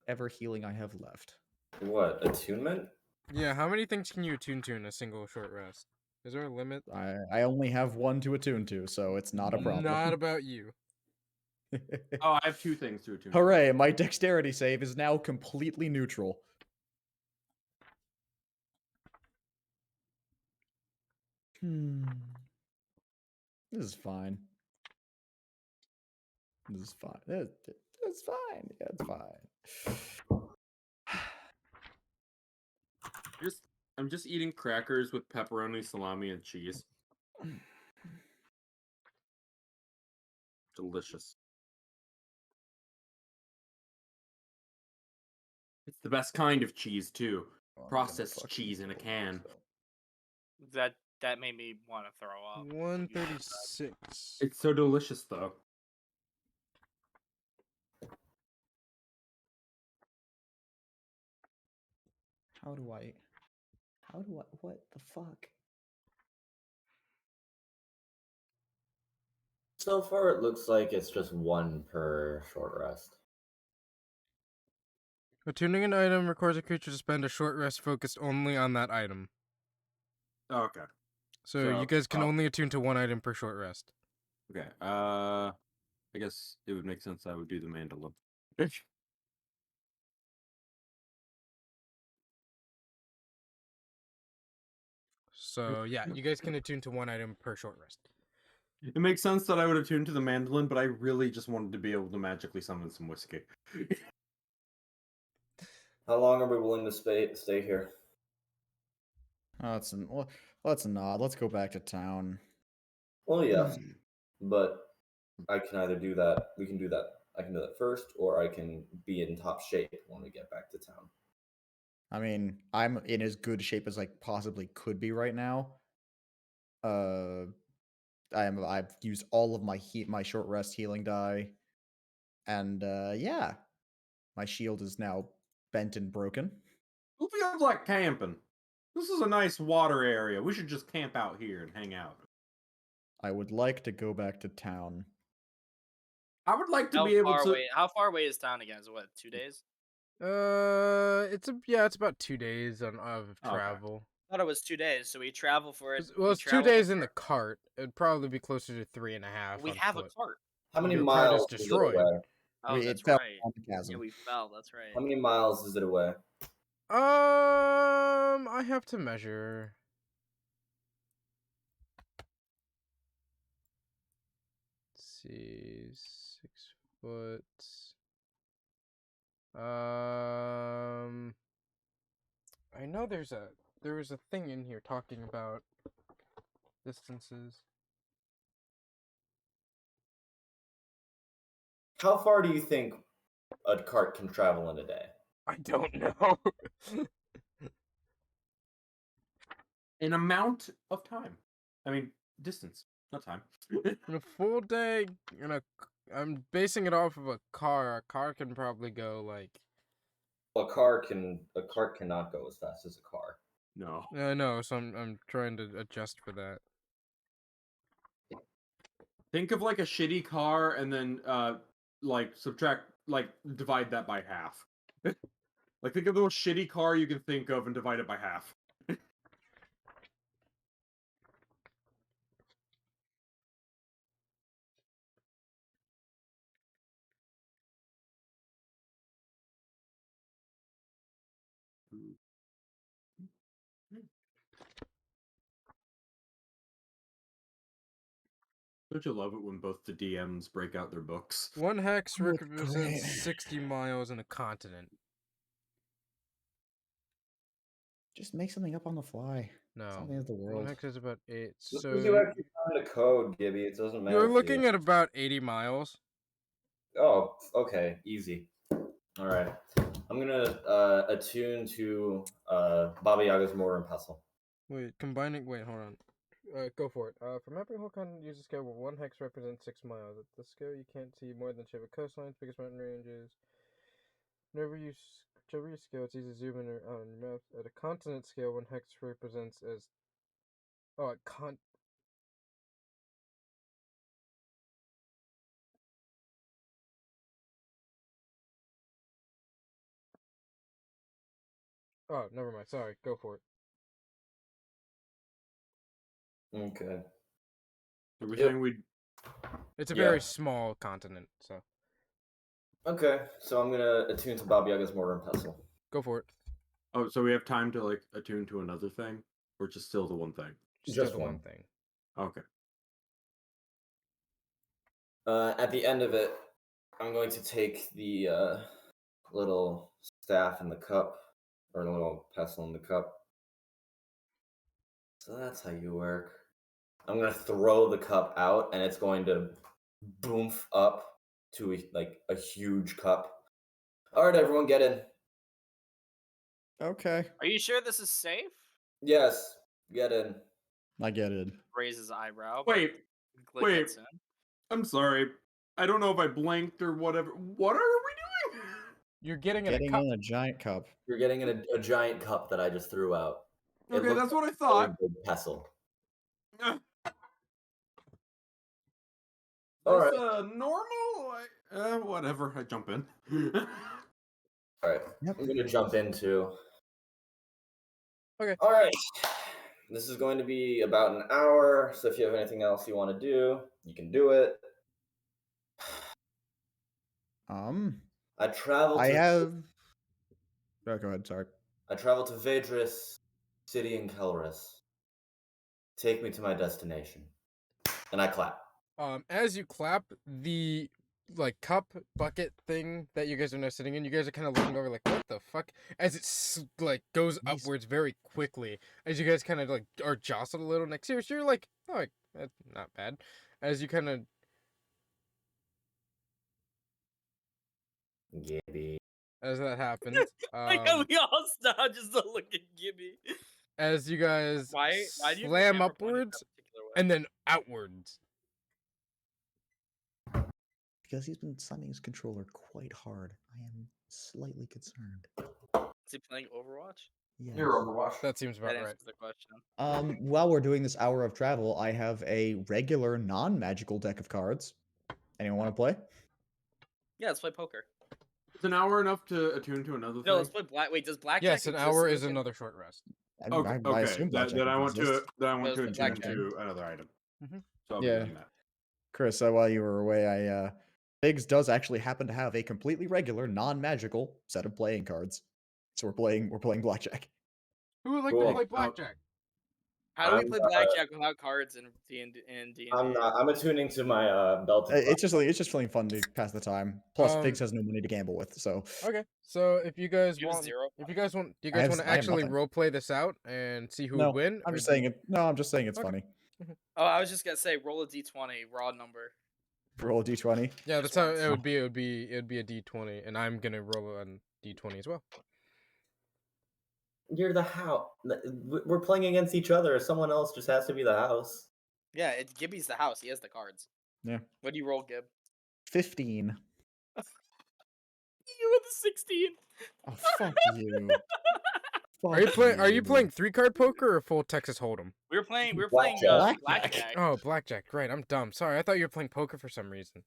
Ever healing I have left. What, attunement? Yeah, how many things can you attune to in a single short rest? Is there a limit? I only have one to attune to, so it's not a problem. Not about you. Oh, I have 2 things to attune. Hooray! My dexterity save is now completely neutral. This is fine. This is fine. It's fine. Yeah, it's fine. I'm just eating crackers with pepperoni, salami, and cheese. Delicious. It's the best kind of cheese too. Oh, I'm gonna Processed fucking cheese in a kill can. myself. That made me want to throw up. 136. It's so delicious though. How do I? What the fuck? So far, it looks like it's just 1 per short rest. Attuning an item requires a creature to spend a short rest focused only on that item. Oh, okay. So So, you guys can oh. only attune to one item per short rest. Okay. I guess it would make sense I would do the mandolin. So yeah, you guys can attune to one item per short rest. It makes sense that I would attune to the mandolin, but I really just wanted to be able to magically summon some whiskey. How long are we willing to stay here? Oh, let's not. Let's go back to town. Well, yeah, but I can either do that. We can do that. I can do that first, or I can be in top shape when we get back to town. I mean, I'm in as good shape as I possibly could be right now. I've used all of my short rest healing die, and yeah, my shield is now bent and broken. Who feels like camping? This is a nice water area. We should just camp out here and hang out. I would like to go back to town. I would like to How be able far to. away? How far away is town again? Is it what, 2 days? It's about 2 days of Okay. travel. I thought it was 2 days. So we travel for it. Well, we it's 2 travel days for in the it. cart. It'd probably be closer to 3.5. We on have foot. a cart. How many Your cart is miles is it destroyed. away? Oh, It that's fell right. down the Yeah, chasm. we fell. That's right. How many miles is it away? I have to measure. Let's see, 6 foot. I know there was a thing in here talking about distances. How far do you think a cart can travel in a day? I don't know. An amount of time. I mean, distance, not time. In a full day, I'm basing it off of a car. A car can probably go like. A cart cannot go as fast as a car. No. I know, so I'm trying to adjust for that. Think of like a shitty car and then like divide that by half. Like think of the most shitty car you can think of and divide it by half. Don't you love it when both the DMs break out their books? One hex Oh, it's represents great. 60 miles in a continent. Just make something up on the fly. It's No, not the end of the one world. hex is about 8. Just So because you actually found a code, Gibby, it doesn't matter. you're to looking you. at about 80 miles. Oh, okay, easy. All right, I'm gonna attune to Baba Yaga's mortar and pestle. Wait, hold on. Go for it. For mapping whole continent, use a scale where one hex represents 6 miles. At the scale, you can't see more than shape of coastlines, biggest mountain ranges. Whichever you scale, it's easy to zoom in or out on your map. At a continent scale, one hex represents as oh, oh, never mind. Sorry, go for it. Okay. So we're Yep. saying we. It's a Yeah. very small continent, so Okay, so I'm gonna attune to Baba Yaga's mortar and pestle. go for it. Oh, so we have time to like attune to another thing, or just still the one thing? Just the one. one thing. Okay. At the end of it, I'm going to take the little staff in the cup, or the little pestle in the cup. So that's how you work. I'm gonna throw the cup out, and it's going to boomf up to a huge cup. All right, everyone, get in. Okay, Are you sure this is safe? Yes, get in. I get it. Raises his eyebrow. but Wait, Glick wait. gets in. I'm sorry. I don't know if I blinked or whatever. What are we doing? You're getting in a Getting cup. in a giant cup. You're getting in a giant cup that I just threw out. It Okay, looks that's what I like a thought. really big pestle. Uh, All That's right. normal. Whatever. I jump in. All right. Yep. I'm gonna jump into. Okay. All right. This is going to be about an hour. So if you have anything else you want to do, you can do it. I traveled. I have. Oh, go ahead. Sorry. I traveled to Vedris, city in Kelris. Take me to my destination. And I clap. As you clap, the cup bucket thing that you guys are now sitting in, you guys are kind of looking over like, what the fuck? As it goes Jeez. upwards very quickly, as you guys kind of are jostled a little next to you. So you're like, oh, that's not bad. As you kind of Gibby. as that happens. Like how we all stop just to look at Gibby. As you guys Why do you have your slam camera pointed upwards that particular way? and then outwards. Because he's been slamming his controller quite hard. I am slightly concerned. Is he playing Overwatch? Yes. You're Overwatch. That seems about That right. answers the question. While we're doing this hour of travel, I have a regular non-magical deck of cards. Anyone want to play? Yeah, let's play poker. Is an hour enough to attune to another No, thing? let's play black. Wait, does blackjack? Yes, an exist hour in is this game? another short rest. Okay, I assume blackjack then I want exists. to Well, it's the attune blackjack. to another item. Mhm. So I'll be Yeah. doing that. Chris, while you were away, Biggs does actually happen to have a completely regular, non-magical set of playing cards. So we're playing blackjack. Who would like Cool. to play blackjack? How do we I'm, play blackjack without cards in D&D? I'm not. I'm attuning to my belt. It's just feeling fun to pass the time. Plus, Biggs has no money to gamble with, so Okay, so if you guys You have want, zero. do you guys want I to have actually nothing. role play this out and see who no, would win? I'm or just do- saying it. No, I'm just saying it's Okay. funny. Oh, I was just gonna say roll a d20 raw number. Roll a d20. Yeah, Just that's how once. it would be. It would be a D20, and I'm gonna roll a D20 as well. You're the house. We're playing against each other. Someone else just has to be the house. Yeah, Gibby's the house. He has the cards. Yeah. What do you roll, Gib? 15. You with the 16. Oh, fuck you. Are you Fuck playing? Are you you. playing 3-card poker or full Texas Hold'em? We were playing Blackjack. blackjack. Oh, blackjack. Right, I'm dumb. Sorry, I thought you were playing poker for some reason.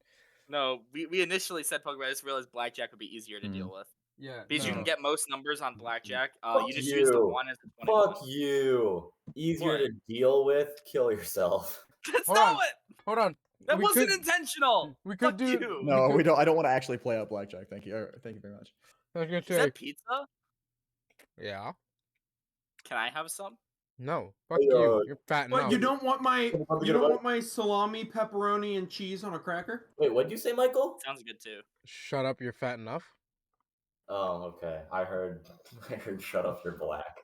No, we initially said poker, but I just realized blackjack would be easier to deal with. Yeah, Because you can get most numbers on blackjack. Fuck You just use the you. 1 as the 21. Fuck you. Easier What? to deal with. Kill yourself. That's Hold not on. what. Hold on. That We wasn't could- intentional. we could Fuck do- you. No, could- we don't. I don't want to actually play out blackjack. Thank you. Thank you very much. I was gonna Is say, that pizza? yeah. Can I have some? No, fuck Hey, you. You're fat But enough. you don't want my What you don't about- want my salami, pepperoni, and cheese on a cracker? Wait, what'd you say, Michael? Sounds good too. Shut up. You're fat enough. Oh, okay. I heard. Shut up, you're black.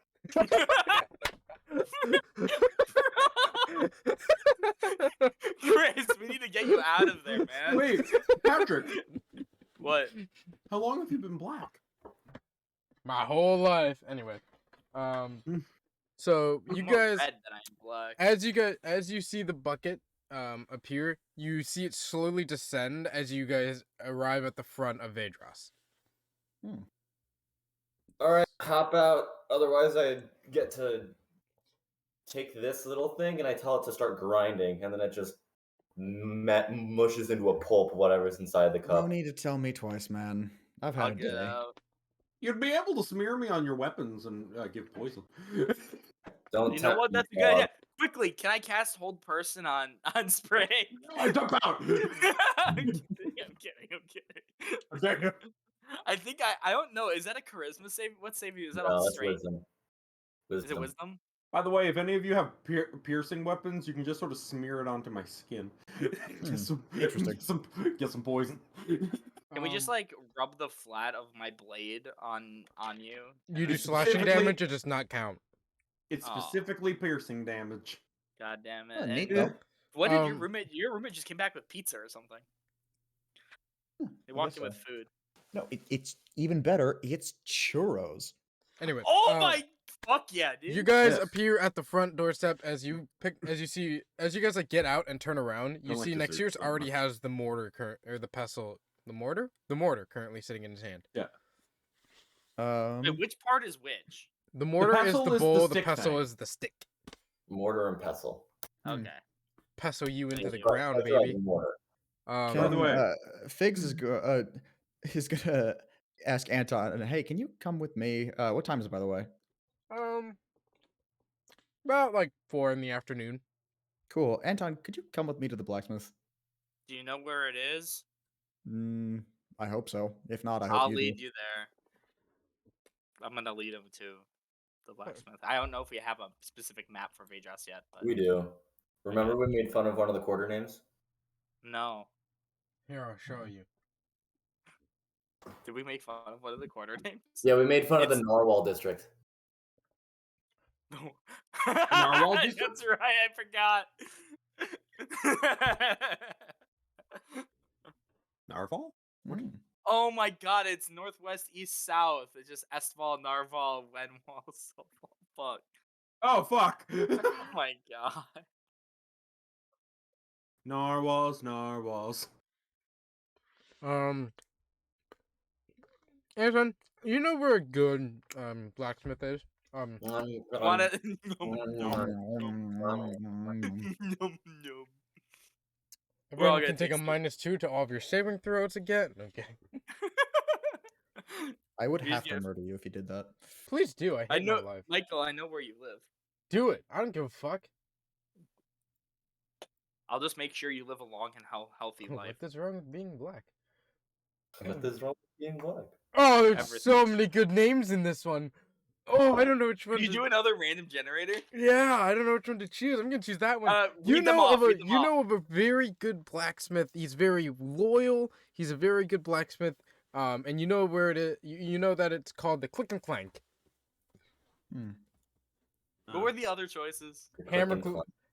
Chris, we need to get you out of there, man. Wait, Patrick, What? how long have you been black? My whole life. Anyway, so you I'm more guys, red than I am black. as you see the bucket appear, you see it slowly descend as you guys arrive at the front of Vedras. All right, hop out. Otherwise, I get to take this little thing and I tell it to start grinding, and then it just mushes into a pulp, whatever's inside the cup. No need to tell me twice, man. I've had I'll a get day. out. You'd be able to smear me on your weapons and give poison. Don't You know tempt what? me, That's a good dog. idea. Quickly, can I cast Hold Person on Spray? I jump out. I'm kidding. Okay. I think I don't know. Is that a charisma save? What save is that No, on it's straight? wisdom. Is it wisdom? By the way, if any of you have piercing weapons, you can just sort of smear it onto my skin. Get some, interesting. Get some poison. Can we just like rub the flat of my blade on you? You do It's slashing specifically- damage. It does not count. It's Oh. specifically piercing damage. God damn it! Oh, And neat though. what did your Um, roommate? Your roommate just came back with pizza or something. They I walked guess in with so. food. No, it's even better. It's churros. Anyway. Oh my fuck yeah, dude! You guys Yes. appear at the front doorstep as you guys like get out and turn around. You Don't like see dessert next yours so already much. has the mortar or the pestle. The mortar currently sitting in his hand. Wait, which part is which? The mortar is pestle the is the bowl. The stick pestle thing. is the stick. Mortar and pestle. Hmm. Okay. Pestle you into Thank the you. ground, That's right, baby. mortar. By the Can, way- Figs is gonna ask Anton, hey, can you come with me? What time is it, by the way? About like 4 in the afternoon. Cool. Anton, could you come with me to the blacksmith? Do you know where it is? I hope so. If not, I hope I'll you lead do. you there. I'm gonna lead him to the blacksmith. I don't know if we have a specific map for Vedras yet, but We do. Remember we made fun of one of the quarter names? no. Here, I'll show you. Did we make fun of one of the quarter names? Yeah, we made fun of the It's- Narwhal district. No. Narwhal That's district? right. I forgot. Narval? Mm. Oh my god, it's northwest, east, south. It's just Estval, Narval, Wenwall, Solval. Fuck. Oh fuck! Oh my god. Narwhals. Anton, you know where a good blacksmith is? Wanna nom, nom, nom, nom. We're all Everyone gonna can take take a -2 to all of your saving throws again. Okay. I would He's have to gonna- murder you if you did that. Please do. I I hate my know, life. Michael. I know where you live. Do it. I don't give a fuck. I'll just make sure you live a long and healthy life. What is wrong with being black? What is wrong with being black? Oh, there's Everything. so many good names in this one. Oh, I don't know which one. Can you do another random generator? Yeah, I don't know which one to choose. I'm gonna choose that one. Read them off. Read them You off. know of a very good blacksmith. He's very loyal. He's a very good blacksmith. And you know where it is. You know that it's called the Click and Clank. What were the other choices?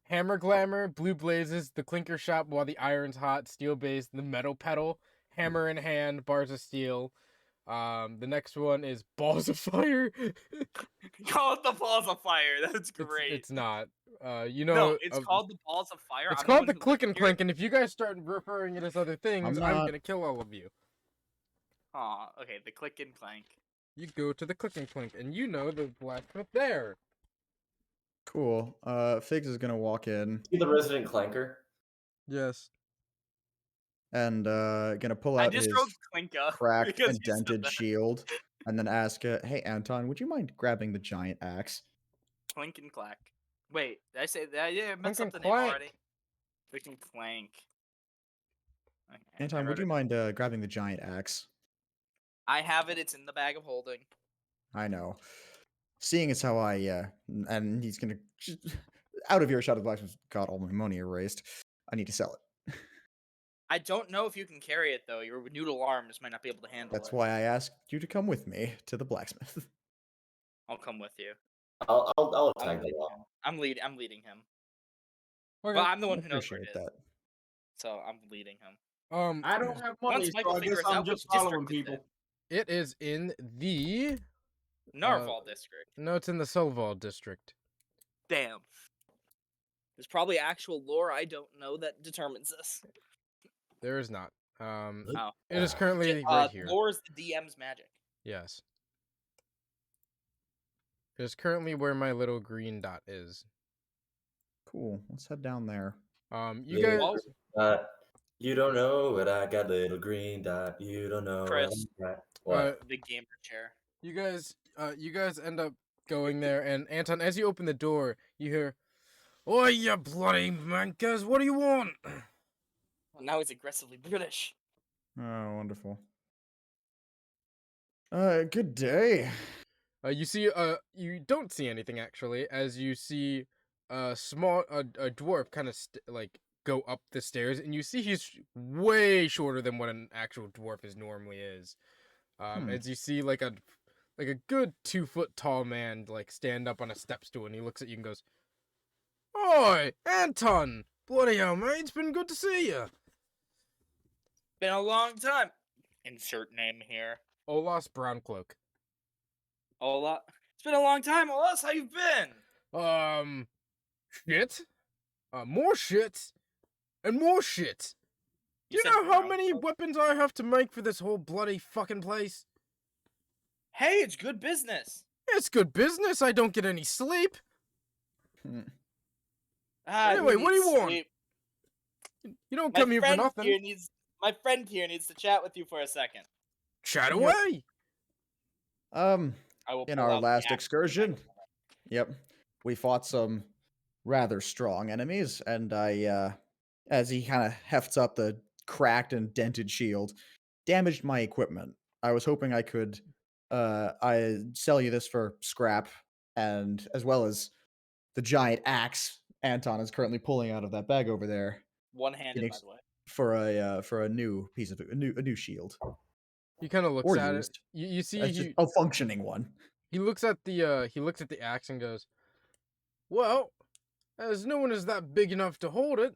Hammer Glamour, Blue Blazes, the Clinker Shop while the iron's hot, Steel Base, the Metal Pedal, Hammer in Hand, Bars of Steel. The next one is Balls of Fire. Call it the balls of fire. That's great. It's not. no, it's of- called the balls of fire. It's I'm called one the who Click lives and here. Clank, and if you guys start referring it as other things, I'm not- gonna kill all of you. Aw, okay, the click and clank. You go to the Click and Clank, and you know the blacksmith there. Cool. Figs is gonna walk in You the resident clanker? Yes. and gonna pull I out just his wrote Clinka cracked because and you said dented that. shield, and then ask, "Hey Anton, would you mind grabbing the giant axe?" Clink and clack. Wait, did I say that? Yeah, I messed Clink up and the name clank. already. Click and clank. Okay, I Anton, would wrote you it. mind grabbing the giant axe? I have it. It's in the bag of holding. I know. Seeing as how and he's gonna out of earshot of the blacksmith. Got all my money erased. I need to sell it. I don't know if you can carry it though. Your noodle arms might not be able to handle That's it. why I asked you to come with me to the blacksmith. I'll come with you. I'll I'm tag leading along. him. I'm leading him. Okay. Well, I'm the I one who knows where appreciate it is, that. so I'm leading him. I don't have money, Once so Michael I guess figures I'm out just which following district it's people. It is in the Narval district. no, it's in the Solval district. Damn. There's probably actual lore I don't know that determines this. There is not. Oh. It is currently right here. Lore is the DM's magic. Yes. It is currently where my little green dot is. Cool. Let's head down there. You Yeah. guys. You don't know what I got, little green dot. You don't know Chris. what I got. What? The gamer chair. You guys end up going there, and Anton, as you open the door, you hear, "Oi, you bloody mankers! What do you want?" Well, now he's aggressively British. Oh, wonderful. Good day. You don't see anything actually, as you see a dwarf kind of go up the stairs, and you see he's way shorter than what an actual dwarf normally is. As you see like a good 2-foot tall man stand up on a step stool, and he looks at you and goes, "Oi, Anton! Bloody hell, mate! It's been good to see you." Been a long time. Insert name here. Olas Browncloak. Ola. It's been a long time, Olas. How you been? Shit. More shit. And more shit. Do you said know how brown many cloak? weapons I have to make for this whole bloody fucking place? Hey, it's good business. It's good business. I don't get any sleep. Anyway, Who what do you needs want? sleep? You don't My come here for friend nothing. my friend here needs to chat with you for a second. Chat Yep. away. I will In pull our out the last axe. excursion, yep, we fought some rather strong enemies, and as he kind of hefts up the cracked and dented shield, damaged my equipment. I was hoping I could, I sell you this for scrap, and as well as the giant axe Anton is currently pulling out of that bag over there One-handed, by Phoenix- the way. for a new piece of a new shield He kind of looks or at used. it. You see That's just a functioning one. he looks at the axe and goes, "Well, as no one is that big enough to hold it,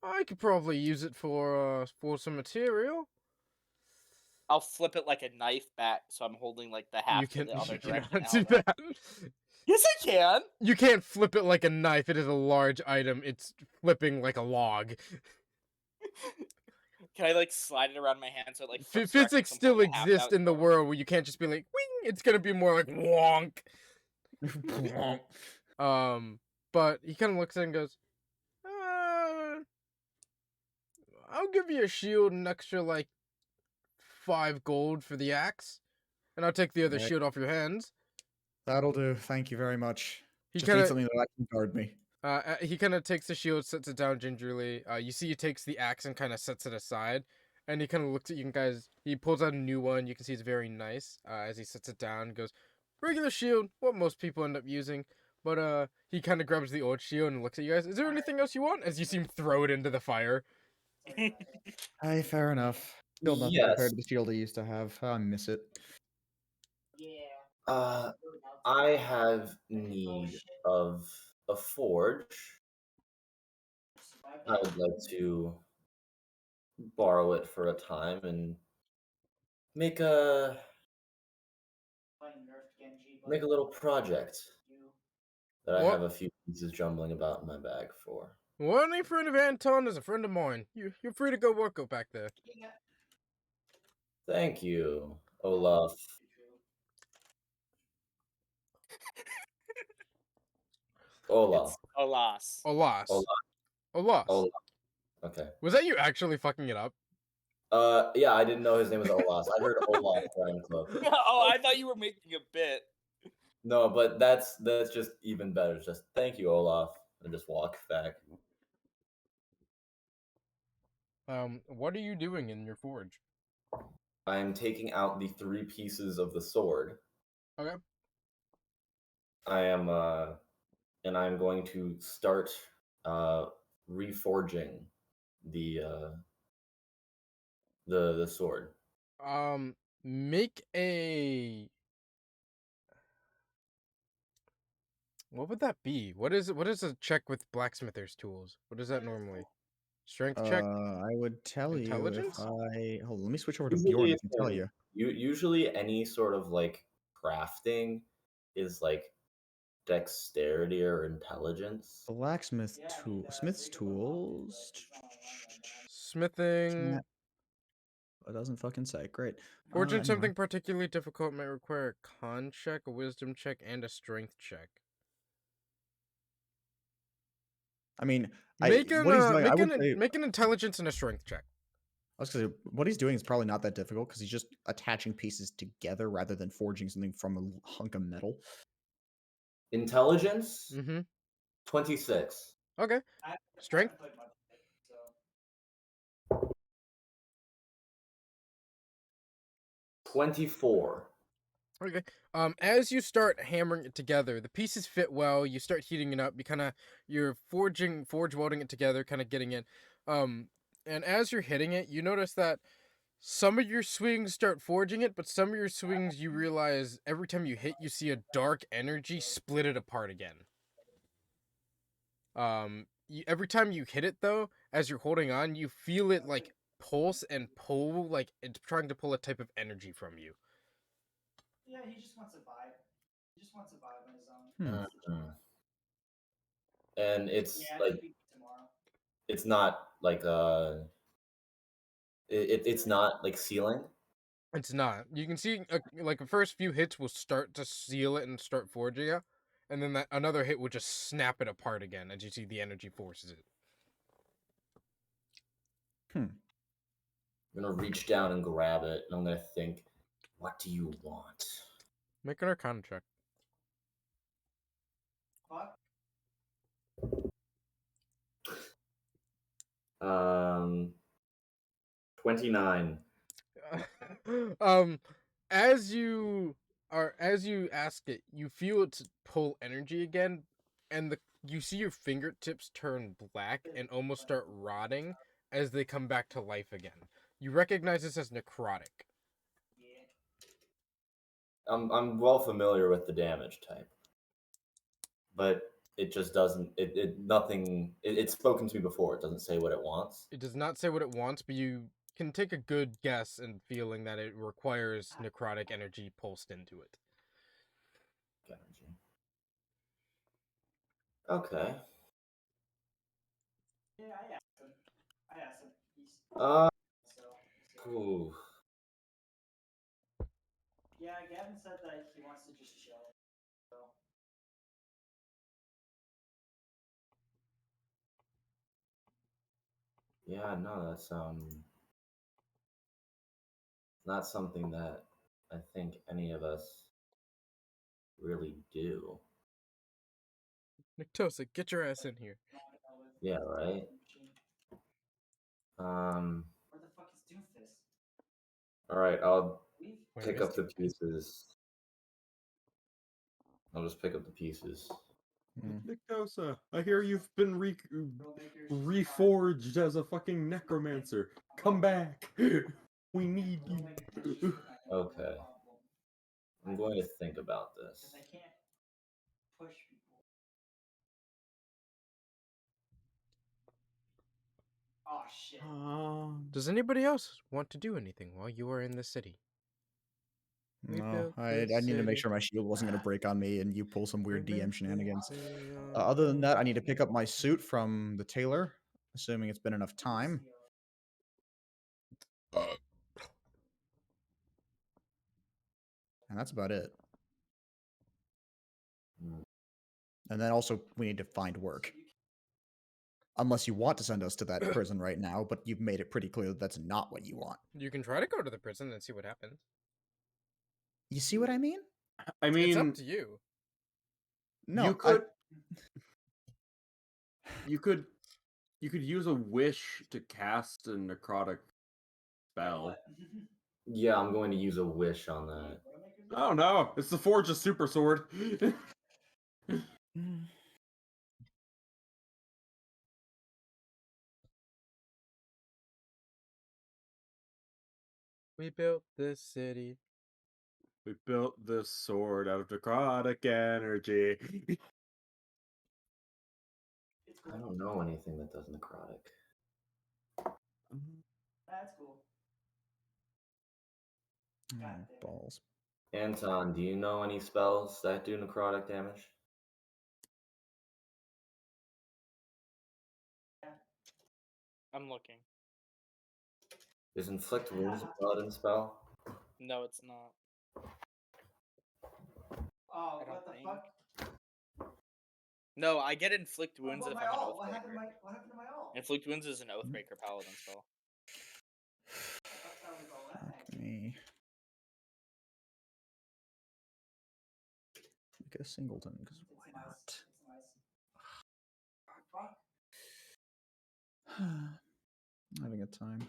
I could probably use it for some material." I'll flip it like a knife back, so I'm holding like the half to the other You direction. cannot do that. Yes, I can. You can't flip it like a knife. It is a large item. It's flipping like a log. Can I like slide it around my hand so it like flips Physics directly, so I'm still holding the half exists out in the forward? world where you can't just be like, wing. It's gonna be more like wonk. But he kind of looks at it and goes, I'll give you a shield and extra like 5 gold for the axe, and I'll take the other Right. shield off your hands. That'll do. Thank you very much. He Just kind need of something that can guard me. he kind of takes the shield, sets it down gingerly. You see he takes the axe and kind of sets it aside, and he kind of looks at you guys. He pulls out a new one. You can see it's very nice. As he sets it down, he goes, regular shield, what most people end up using. But he kind of grabs the old shield and looks at you guys. Is there anything else you want? As you see him throw it into the fire. Hey, fair enough. Still nothing Yes. compared to the shield I used to have. I miss it. I have need of a forge. I would like to borrow it for a time and make a little project that I What? have a few pieces jumbling about in my bag for. Well, any friend of Anton is a friend of mine. You're free to go work up back there. Thank you, Olaf. Olaf. It's a loss. Olas. Olaf. Olas. Olaf. Okay. Was that you actually fucking it up? Yeah, I didn't know his name was Olaf. I heard Olaf Brian Cloak. Oh, I thought you were making a bit. No, but that's just even better. It's just thank you, Olaf, and just walk back. What are you doing in your forge? I'm taking out the 3 pieces of the sword. Okay. I am and I'm going to start reforging the sword. Make a. What would that be? What is a check with blacksmithers tools? What is that normally? Strength check? I would tell you if Intelligence? I hold on, let me switch over to Usually Bjorn. I it's can tell in- you. Usually any sort of like crafting is like dexterity or intelligence. Blacksmith tool, smith's tools. Smithing. It doesn't fucking say. Great. Forging Anyway. something particularly difficult may require a con check, a wisdom check, and a strength check. I mean, Make what he's doing, I would say, make an intelligence and a strength check. I was gonna say, what he's doing is probably not that difficult because he's just attaching pieces together rather than forging something from a hunk of metal. Intelligence? Mm-hmm. 26. Okay. Strength? 24. Okay. As you start hammering it together, the pieces fit well. You start heating it up. You're forge welding it together, kind of getting it. And as you're hitting it, you notice that some of your swings start forging it, but some of your swings you realize every time you hit, you see a dark energy split it apart again. Every time you hit it though, as you're holding on, you feel it like pulse and pull, like it's trying to pull a type of energy from you. Yeah, he just wants to vibe. He just wants to vibe on his own. And it's Yeah, like it'll be tomorrow. it's not like it's not like sealing. It's not. You can see like the first few hits will start to seal it and start forging it, and then that another hit will just snap it apart again as you see the energy forces it. I'm gonna reach down and grab it, and I'm gonna think, what do you want? Make an Arcana check. Fuck. 29. As you ask it, you feel it pull energy again, and you see your fingertips turn black and almost start rotting as they come back to life again. You recognize this as necrotic. I'm well familiar with the damage type, but it just doesn't. It's spoken to me before. It doesn't say what it wants. It does not say what it wants, but you can take a good guess and feeling that it requires necrotic energy pulsed into it. Energy. Okay. Yeah, I asked him. He's Uh. so. Ooh. Yeah, Gavin said that he wants to just chill. So. Yeah, no, that's not something that I think any of us really do. Nyctosa, get your ass in here. Yeah, right. Where the fuck is Doofus? All right, I'll Where pick is up the Doofus? pieces. I'll just pick up the pieces. Nyctosa, I hear you've been reforged as a fucking necromancer. Come back. We need you. Okay. I'm going to think about this. I can't push people. Oh shit. Does anybody else want to do anything while you are in the city? We No, built I this need to make city. sure my shield wasn't going to break on me and you pull some weird We DM built shenanigans. this city on Other than that, I need to gold. pick up my suit from the tailor, assuming it's been enough time. And that's about it. Hmm. And then also, we need to find work. Unless you want to send us to that prison right now, but you've made it pretty clear that that's not what you want. You can try to go to the prison and see what happens. You see what I mean? I It's mean, up to you. No, you could, you could use a wish to cast a necrotic spell. Yeah, I'm going to use a wish on that. Oh no, it's the Forge of Super Sword. We built this city. We built this sword out of necrotic energy. I don't know anything that does necrotic. That's cool. balls. Anton, do you know any spells that do necrotic damage? I'm looking. Is Inflict Wounds a paladin spell? No, it's not. Oh, I don't what the think. fuck? No, I get inflict wounds What if about I'm my an ult? What happened to oathbreaker. my ult? Inflict wounds is an oathbreaker paladin spell. I thought that was all that Fuck me. Make a singleton, because why not? Fuck. Having a time.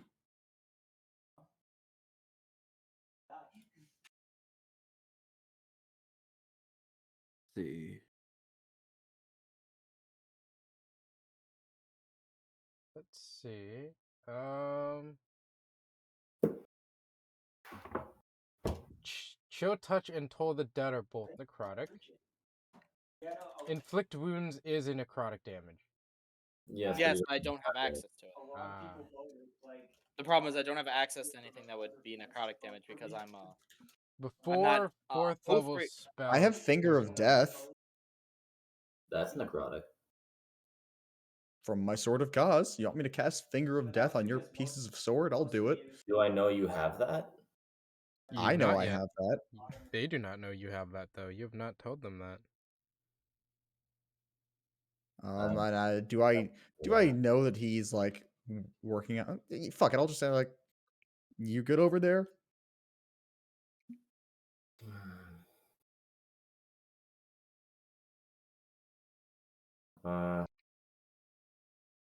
See. Let's see. Chill Touch and Toll the Dead are both necrotic. Inflict Wounds is a necrotic damage. Yes, Yes, but I don't have access to it. A lot of people voted like. The problem is I don't have access to anything that would be necrotic damage because I'm not Before fourth level oathbreak- spell. I have Finger of Death that's necrotic. from my Sword of Cause. You want me to cast Finger of Death on your pieces of sword? I'll do it. Do I know you have that? I know I have that. They do not know you have that, though. You have not told them that. And do I know that he's like working out? Fuck it, I'll just say like, you good over there?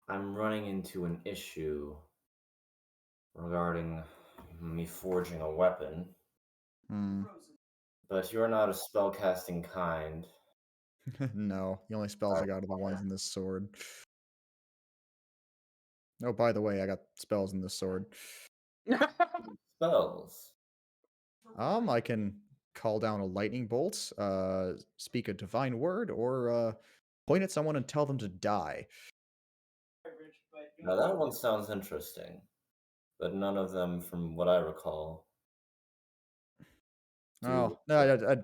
I'm running into an issue regarding me forging a weapon, but you're not a spellcasting kind. No, the only spells I got are the ones in this sword. Oh, by the way, I got spells in this sword. Spells? I can call down a lightning bolt, speak a divine word, or point at someone and tell them to die. Now that one sounds interesting. but none of them, from what I recall, do. Oh, no,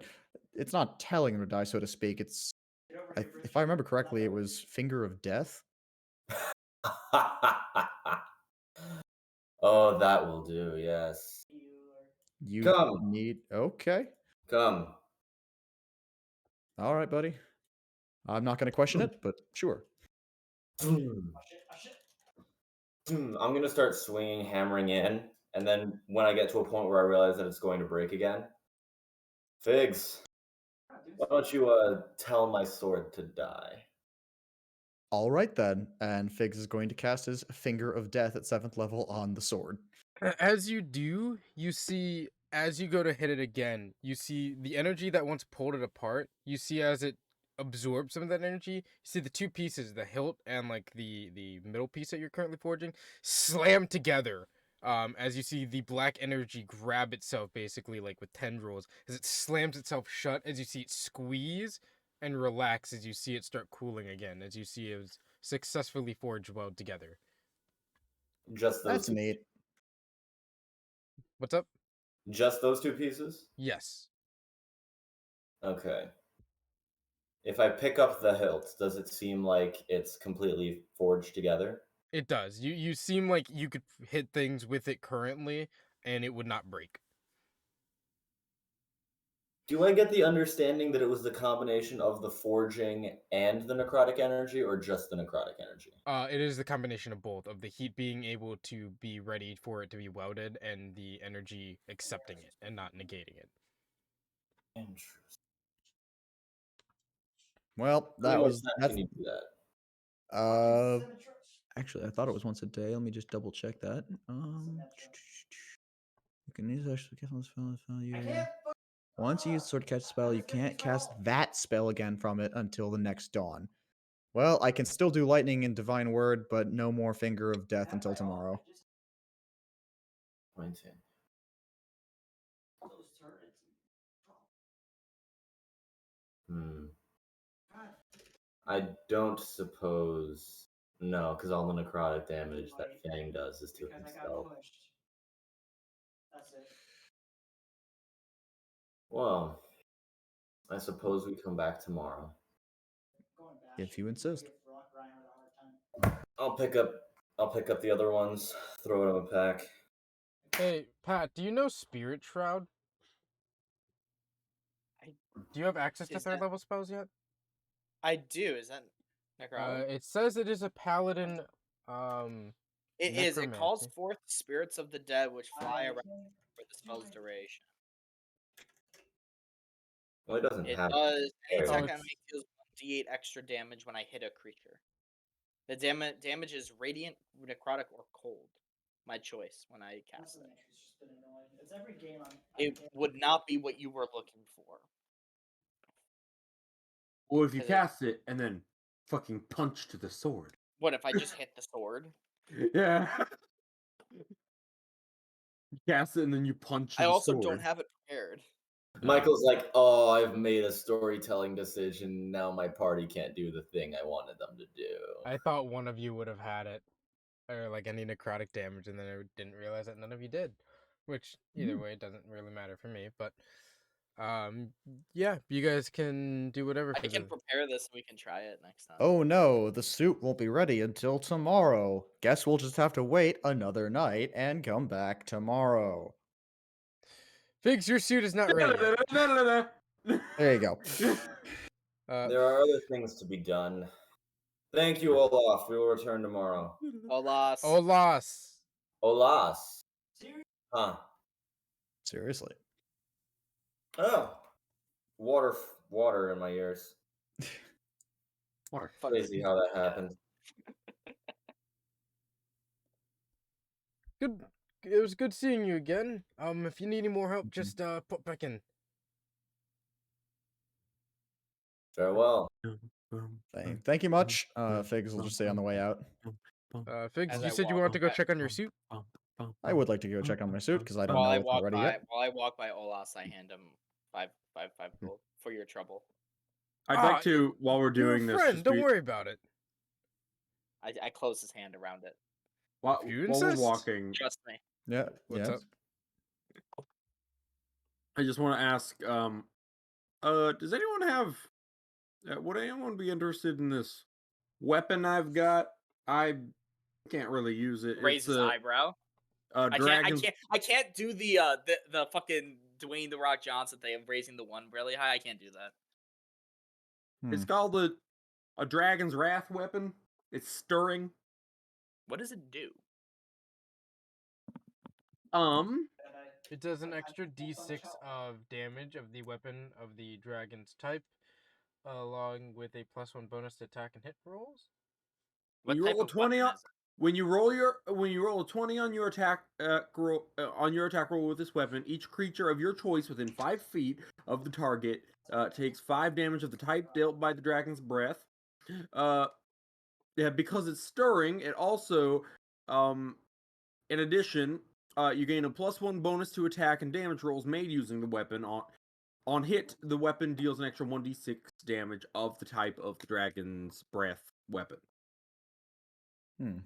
it's not telling him to die, so to speak. It's, if I remember correctly, it was Finger of Death. Oh, that will do. Yes. You Come. need. Okay. Come. All right, buddy. I'm not going to question it, but sure. I'm gonna start swinging, hammering in, and then when I get to a point where I realize that it's going to break again, Figs, why don't you tell my sword to die? All right then. And Figs is going to cast his Finger of Death at 7th level on the sword. As you do, you see as you go to hit it again, you see the energy that once pulled it apart. You see as it absorbs some of that energy. You see the two pieces, the hilt and like the middle piece that you're currently forging, slam together. As you see the black energy grab itself basically like with tendrils as it slams itself shut. As you see it squeeze and relax as you see it start cooling again. As you see it was successfully forged well together. Just those That's two. neat. What's up? Just those two pieces? Yes. Okay. If I pick up the hilt, does it seem like it's completely forged together? It does. You seem like you could hit things with it currently, and it would not break. Do I get the understanding that it was the combination of the forging and the necrotic energy, or just the necrotic energy? It is the combination of both, of the heat being able to be ready for it to be welded, and the energy accepting it and not negating it. Interesting. Well, How many that more was times that's. can you do that? Actually, I thought it was once a day. Let me just double check that. You can use actually cast on this spell. Once you use sword catch spell, you can't cast that spell again from it until the next dawn. Well, I can still do lightning and divine word, but no more Finger of Death until tomorrow. 19. Hmm. I don't suppose. No, because all the necrotic damage that Fang does is to himself. That's it. Well, I suppose we come back tomorrow. If you insist. I'll pick up the other ones, throw it in a pack. Hey, Pat, do you know Spirit Shroud? Do you have access to Is third that- level spells yet? I do. Is that necrotic? It says it is a paladin. It is. It calls necromancy. forth spirits of the dead which fly around for the spell's duration. Well, it doesn't It have. does. Any Oh, attack it's- enemy deals 1d8 extra damage when I hit a creature. The damage is radiant, necrotic, or cold. My choice when I cast it. It's every game It would not be what you were looking for. Or if you Is it- cast it and then fucking punch to the sword. What if I just hit the sword? Yeah. You cast it and then you punch I the also sword. don't have it prepared. Michael's like, oh, I've made a storytelling decision. Now my party can't do the thing I wanted them to do. I thought one of you would have had it, or like any necrotic damage, and then I didn't realize that none of you did. Which either way, it doesn't really matter for me. But yeah, you guys can do whatever. I For can the... prepare this and we can try it next time. Oh no, the suit won't be ready until tomorrow. Guess we'll just have to wait another night and come back tomorrow. Figs, your suit is not ready yet. There you go. There are other things to be done. Thank you, Olaf. We will return tomorrow. Alas. Olas. Olas. Huh. Seriously. Oh. Water in my ears. Water. Crazy how that happened. Good. It was good seeing you again. If you need any more help, just pop back in. Farewell. Thank you much. Figs will just say on the way out. Figs, As you I said you walk wanted to go back- check on your suit. I would like to go check on my suit because I don't While know I it's walk not ready by, yet. while I walk by Olas, I hand him five gold for your trouble. I'd Ah, like to, while we're You're a doing this, friend. just Don't be- worry about it. I close his hand around it. While If you we're insist. walking, Trust me. Yeah. What's yes. up? I just want to ask, does anyone have? Would anyone be interested in this weapon I've got? I can't really use it. Raise It's his a eyebrow. I dragon's. can't do the fucking Dwayne the Rock Johnson thing of raising the one really high. I can't do that. It's Hmm. called a dragon's wrath weapon. It's stirring. What does it do? It does an extra d6 of damage of the weapon of the dragon's type, along with a +1 bonus to attack and hit rolls. What You type roll a of 20 weapon on is it? when you roll a 20 on your attack roll with this weapon. Each creature of your choice within 5 feet of the target takes 5 damage of the type dealt by the dragon's breath. Yeah, because it's stirring, it also, in addition, you gain a +1 bonus to attack and damage rolls made using the weapon. On hit, the weapon deals an extra 1d6 damage of the type of the dragon's breath weapon. Hmm.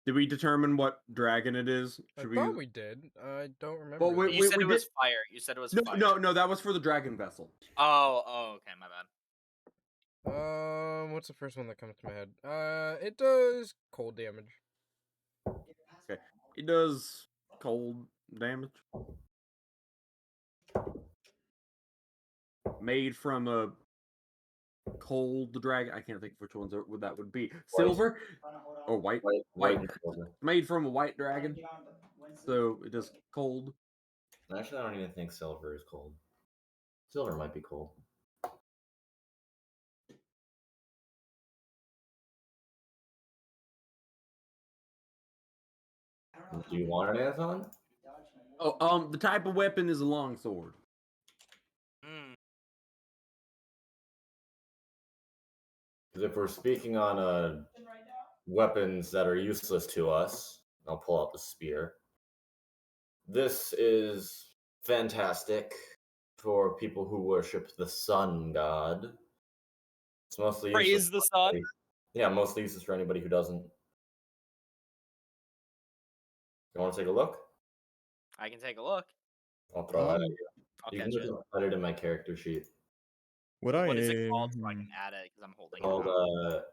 Did we determine what dragon it is? I thought we did. I don't remember. Well, You said we it was did- fire. You said it was No, fire. no, that was for the dragon vessel. Oh, okay, my bad. What's the first one that comes to my head? It does cold damage. Okay, it does cold damage. Made from a cold dragon. I can't think of which ones that would be. Silver or white? White and silver. Made from a white dragon, so it does cold. Actually, I don't even think silver is cold. Silver might be cold. Do you want an Anton? Oh, the type of weapon is a longsword. Mm. Because if we're speaking on weapons that are useless to us, I'll pull out the spear. This is fantastic for people who worship the sun god. It's mostly Praise useless the for sun. anybody- Yeah, mostly useless for anybody who doesn't. You want to take a look? I can take a look. I'll throw that at Um, you. I'll You catch can just it. put it in my character sheet. Would I? What is it called so I can add it because I'm holding Called it out.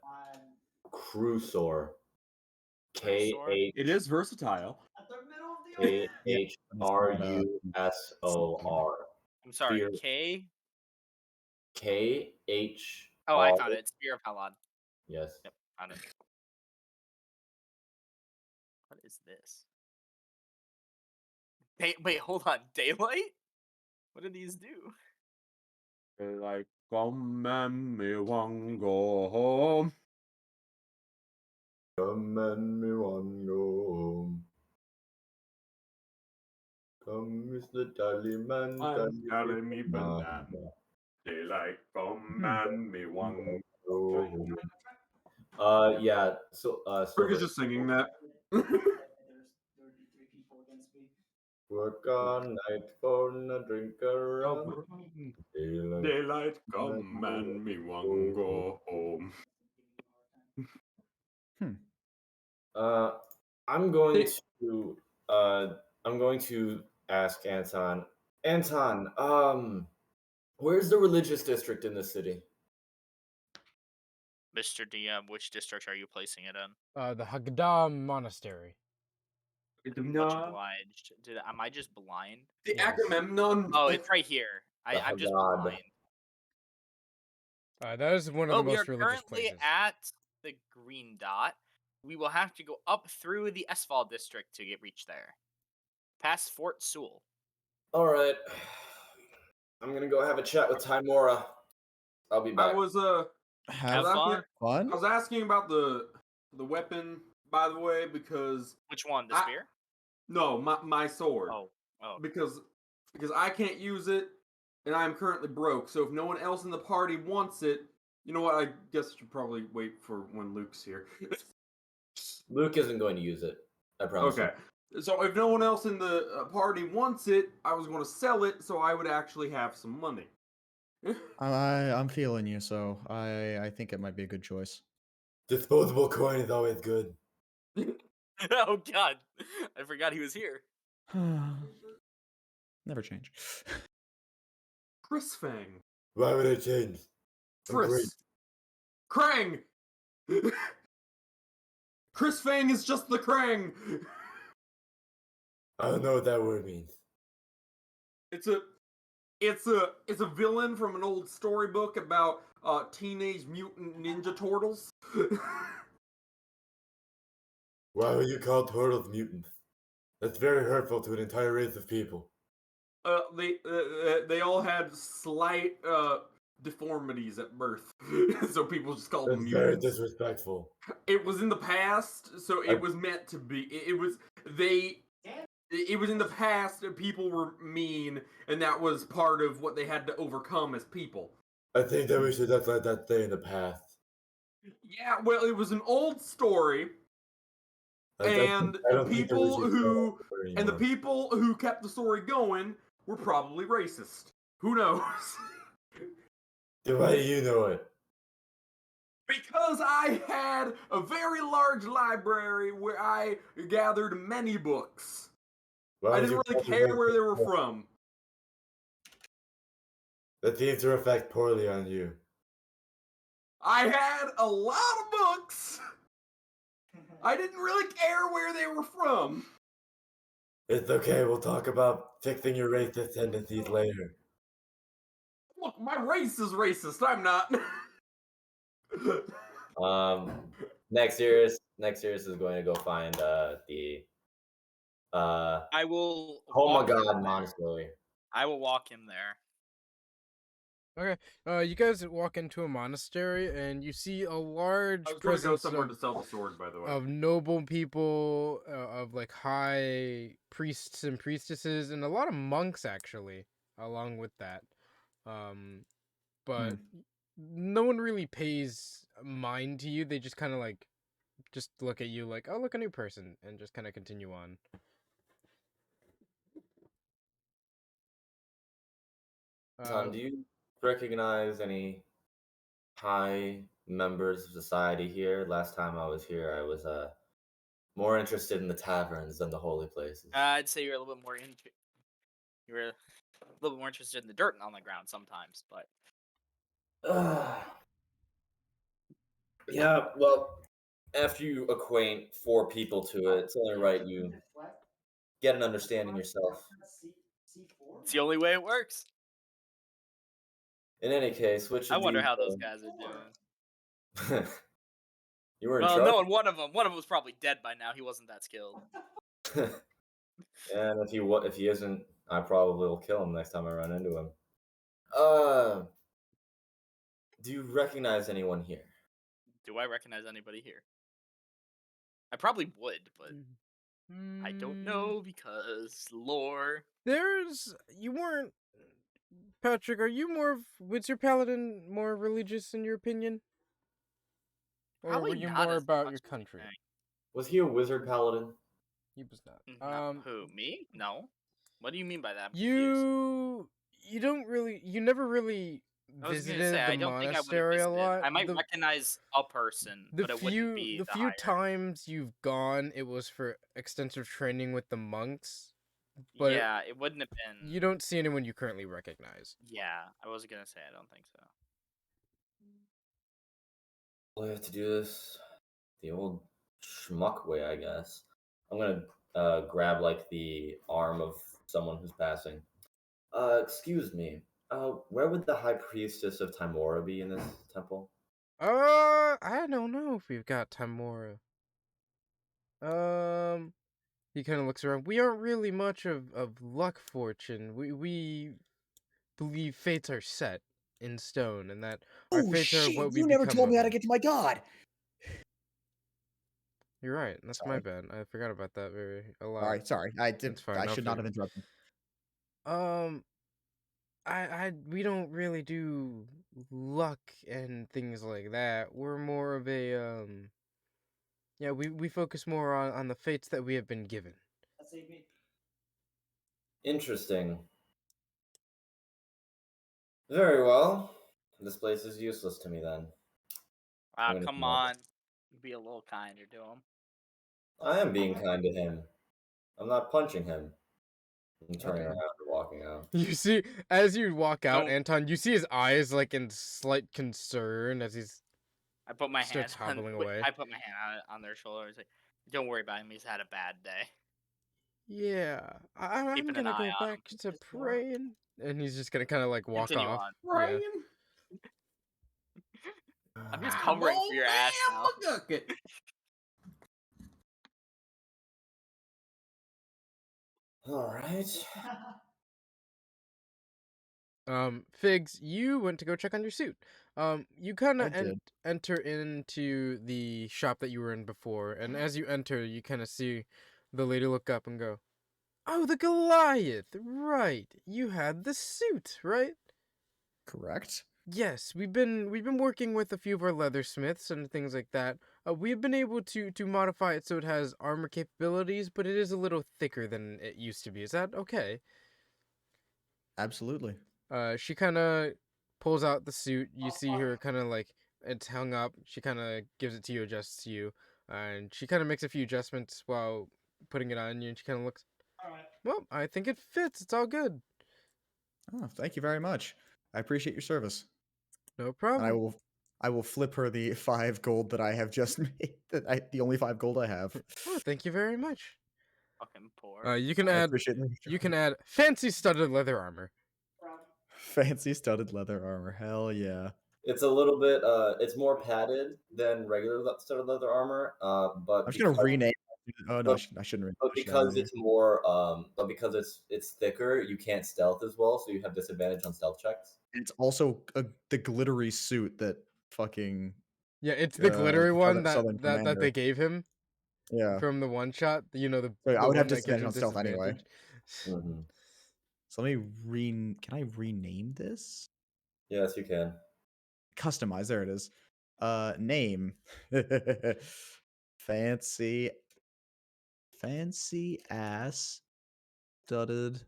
Crusaor. Crusaor? It is versatile. KHRUSOR. I'm sorry, Fear. K. KHR. Oh, I found it. It's Spear of Halad. Yes. Yep, found it. What is this? Wait, hold on. Daylight? What do these do? Like, come and me want go home. Come and me one go home. Come, Mr. Tallyman. I'm telling me banana. banana. Daylight, come Hmm. and me want. Go home. Yeah. So, Rick is Silver. just singing that. There would be 3 people against me. Work all night for a drink around. Daylight. Daylight, come and me want go home. I'm going to ask Anton. Anton, where's the religious district in the city? Mr. DM, which district are you placing it in? The Haggadah Monastery. Much obliged. Am I just blind? The Yes. Agamemnon. Oh, it's right here. The I'm just Haggad. blind. That is one of Well, the we are most religious currently places. at the green dot. We will have to go up through the Esfall district to reach there. Past Fort Sewell. All right. I'm gonna go have a chat with Timora. I'll be back. I was Have asking- fun. Fun? I was asking about the weapon, by the way, because Which one? The I- spear? no, my sword. Oh. Because I can't use it, and I'm currently broke. So if no one else in the party wants it, you know what? I guess I should probably wait for when Luke's here. Luke isn't going to use it. I promise. Okay. So if no one else in the party wants it, I was going to sell it so I would actually have some money. I'm feeling you, so I think it might be a good choice. Disposable coin is always good. Oh God, I forgot he was here. Never change. Chris Fang. Why would I change? I'm great. Chris. Krang! Chris Fang is just the Krang! I don't know what that word means. It's a villain from an old storybook about Teenage Mutant Ninja Turtles. Why would you call turtles mutants? That's very hurtful to an entire race of people. They all had slight deformities at birth, so people just called them That's very mutants. disrespectful. It was in the past, so it was meant to be. It was in the past that people were mean, and that was part of what they had to overcome as people. I think that we should just let that stay in the past. Yeah, well, it was an old story, I and don't think that we should go the anymore. people who kept the story going were probably racist. Who knows? Then why do you know it? Because I had a very large library where I gathered many books. Why I would didn't you really call care them where they were racist? from. That seems to reflect poorly on you. I had a lot of books. I didn't really care where they were from. It's okay, we'll talk about fixing your racist tendencies later. Look, my race is racist. I'm not. Next year's is going to go find the I will Oh my walk him god there. monastery. I will walk him there. Okay. You guys walk into a monastery and you see a large I was going to go presence somewhere to sell the sword, by the way. of noble people, of like high priests and priestesses, and a lot of monks actually, along with that. But no one really pays mind to you. They just kind of like just look at you like, oh, look, a new person, and just kind of continue on. Tom, do you recognize any high members of society here? Last time I was here, I was more interested in the taverns than the holy places. I'd say you're a little bit more you were a little bit more interested in the dirt on the ground sometimes, but Yeah, well, after you acquaint 4 people to it, it's only right you get an understanding yourself. it's the only way it works. In any case, which I of wonder these how those guys are doing. you were in Well, charge? no, and one of them was probably dead by now. He wasn't that skilled. And if he isn't, I probably will kill him next time I run into him. Uh, do you recognize anyone here? Do I recognize anybody here? I probably would, but I don't know because lore. You weren't, Patrick. Are you more of Wizard Paladin, more religious in your opinion, or Probably were you not more as about much your as you country? think. Was he a wizard paladin? He was not. No, who? Me? No. What do you mean by that? I'm confused. You never really I was gonna say visited the I don't think I would have monastery a visited. lot. I might recognize a person, but it wouldn't be The the few higher. times you've gone, it was for extensive training with the monks. But Yeah, it wouldn't have been. you don't see anyone you currently recognize. Yeah, I was gonna say I don't think so. Well, I have to do this the old schmuck way, I guess. I'm gonna grab like the arm of someone who's passing. Excuse me. Where would the high priestess of Timora be in this temple? I don't know if we've got Timora. He kind of looks around. We aren't really much of luck fortune. We believe fates are set in stone, and that our Oh fates are shit! what we You never become told of me how to them. get to my god. You're right. That's my Sorry. bad. I forgot about that a lot. Sorry. I did. It's fine. I I'll should not have figure. interrupted. We don't really do luck and things like that. We're more of a yeah, we focus more on the fates that we have been given. That's me. Interesting. Very well. This place is useless to me then. Ah, I'm gonna come ignore on, be a little kinder to him. I am being kind to him. I'm not punching him. I'm turning Okay. around and walking out. You see, as you walk out, Don't- Anton, you see his eyes like in slight concern as he's. I put my hand Starts hobbling on, away. I put my hand on their shoulder. I was like, "Don't worry about him. He's had a bad day." Yeah, I'm Keeping an gonna eye go on back him. to praying, and he's just gonna kind of like walk Continue off. on. Yeah. Ryan. I'm just I'm covering old for your man ass now. McGucket. All right. Figs, you went to go check on your suit. You kind I of did. enter into the shop that you were in before, and as you enter, you kind of see the lady look up and go, "Oh, the Goliath, right? You had the suit, right?" Correct. Yes, we've been working with a few of our leathersmiths and things like that. We've been able to modify it so it has armor capabilities, but it is a little thicker than it used to be. Is that okay? Absolutely. She kind of pulls out the suit. You see her kind of like it's hung up. She kind of gives it to you, adjusts to you, and she kind of makes a few adjustments while putting it on you. And she kind of looks. Alright. Well, I think it fits. It's all good. Oh, thank you very much. I appreciate your service. No And problem. I will flip her the 5 gold that I have just made. The only 5 gold I have. Oh, thank you very much. Fucking poor. You can I add. appreciate the You can add fancy studded leather armor. fancy studded leather armor. Hell yeah. It's a little bit. It's more padded than regular studded leather armor. But I'm just gonna because, rename. Oh no, but, I shouldn't. but I should add it because in it's more, but because it's thicker, you can't stealth as well, so you have disadvantage on stealth checks. here. It's also the glittery suit that fucking Yeah, it's the glittery one Southern that they Commander. gave him Yeah. from the one shot. You know, So I the would have one that gives disadvantage him on stealth anyway. disadvantage. Mm-hmm. So let me Can I rename this? Yes, you can. Customize. There it is. Name. fancy ass studded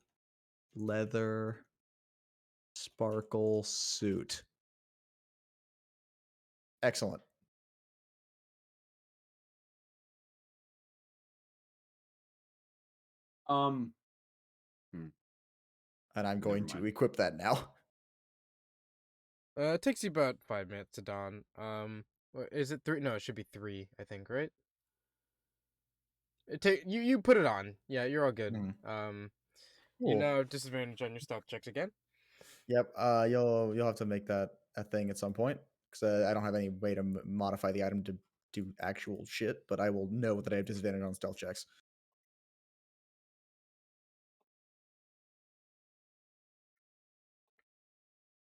leather sparkle suit. Excellent. Um, And I'm Never going to mind. equip that now. It takes you about 5 minutes to don. Is it 3? No, it should be 3. I think, right? You put it on. Yeah, you're all good. You Cool. now have disadvantage on your stealth checks again. Yep. You'll have to make that a thing at some point because I don't have any way to modify the item to do actual shit. But I will know that I have disadvantage on stealth checks.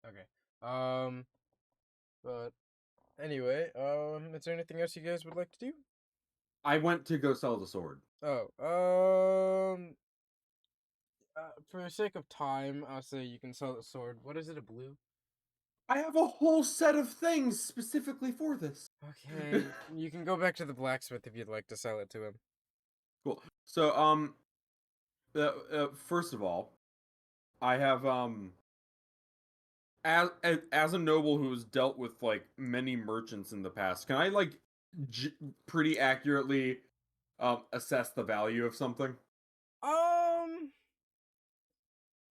Okay. But anyway, is there anything else you guys would like to do? I went to go sell the sword. Oh, for the sake of time, I'll say you can sell the sword. What is it, a blue? I have a whole set of things specifically for this. Okay, you can go back to the blacksmith if you'd like to sell it to him. Cool. So, first of all, I have as a noble who has dealt with like many merchants in the past, can I like pretty accurately assess the value of something?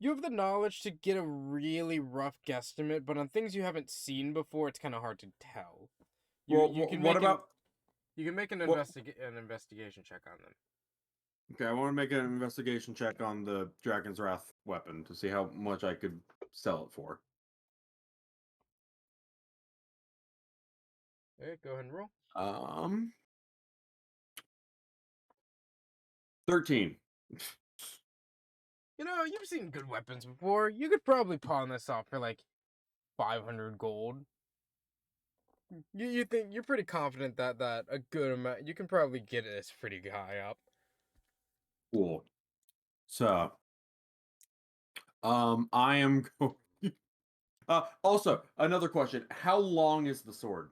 You have the knowledge to get a really rough guesstimate, but on things you haven't seen before, it's kind of hard to tell. You can what make about? you can make an what- investigation check on them. Okay, I want to make an investigation check on the Dragon's Wrath weapon to see how much I could sell it for. Okay, go ahead and roll. 13. You know, you've seen good weapons before. You could probably pawn this off for like 500 gold. You think you're pretty confident that a good amount you can probably get this pretty high up. Cool. So, I am going. Also, another question: how long is the sword?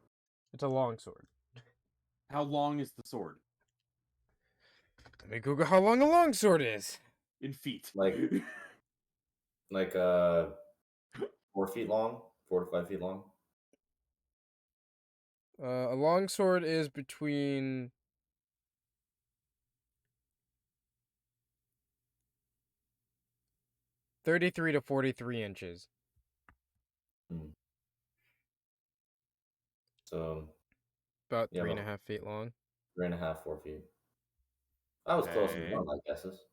It's a long sword. How long is the sword Let me Google how long a long sword is. in feet? Like 4 feet long, 4 to 5 feet long. A long sword is between 33 to 43 inches. So About yeah, three and a about half feet long. 3.5, 4 feet. I was close with Okay. one of my guesses.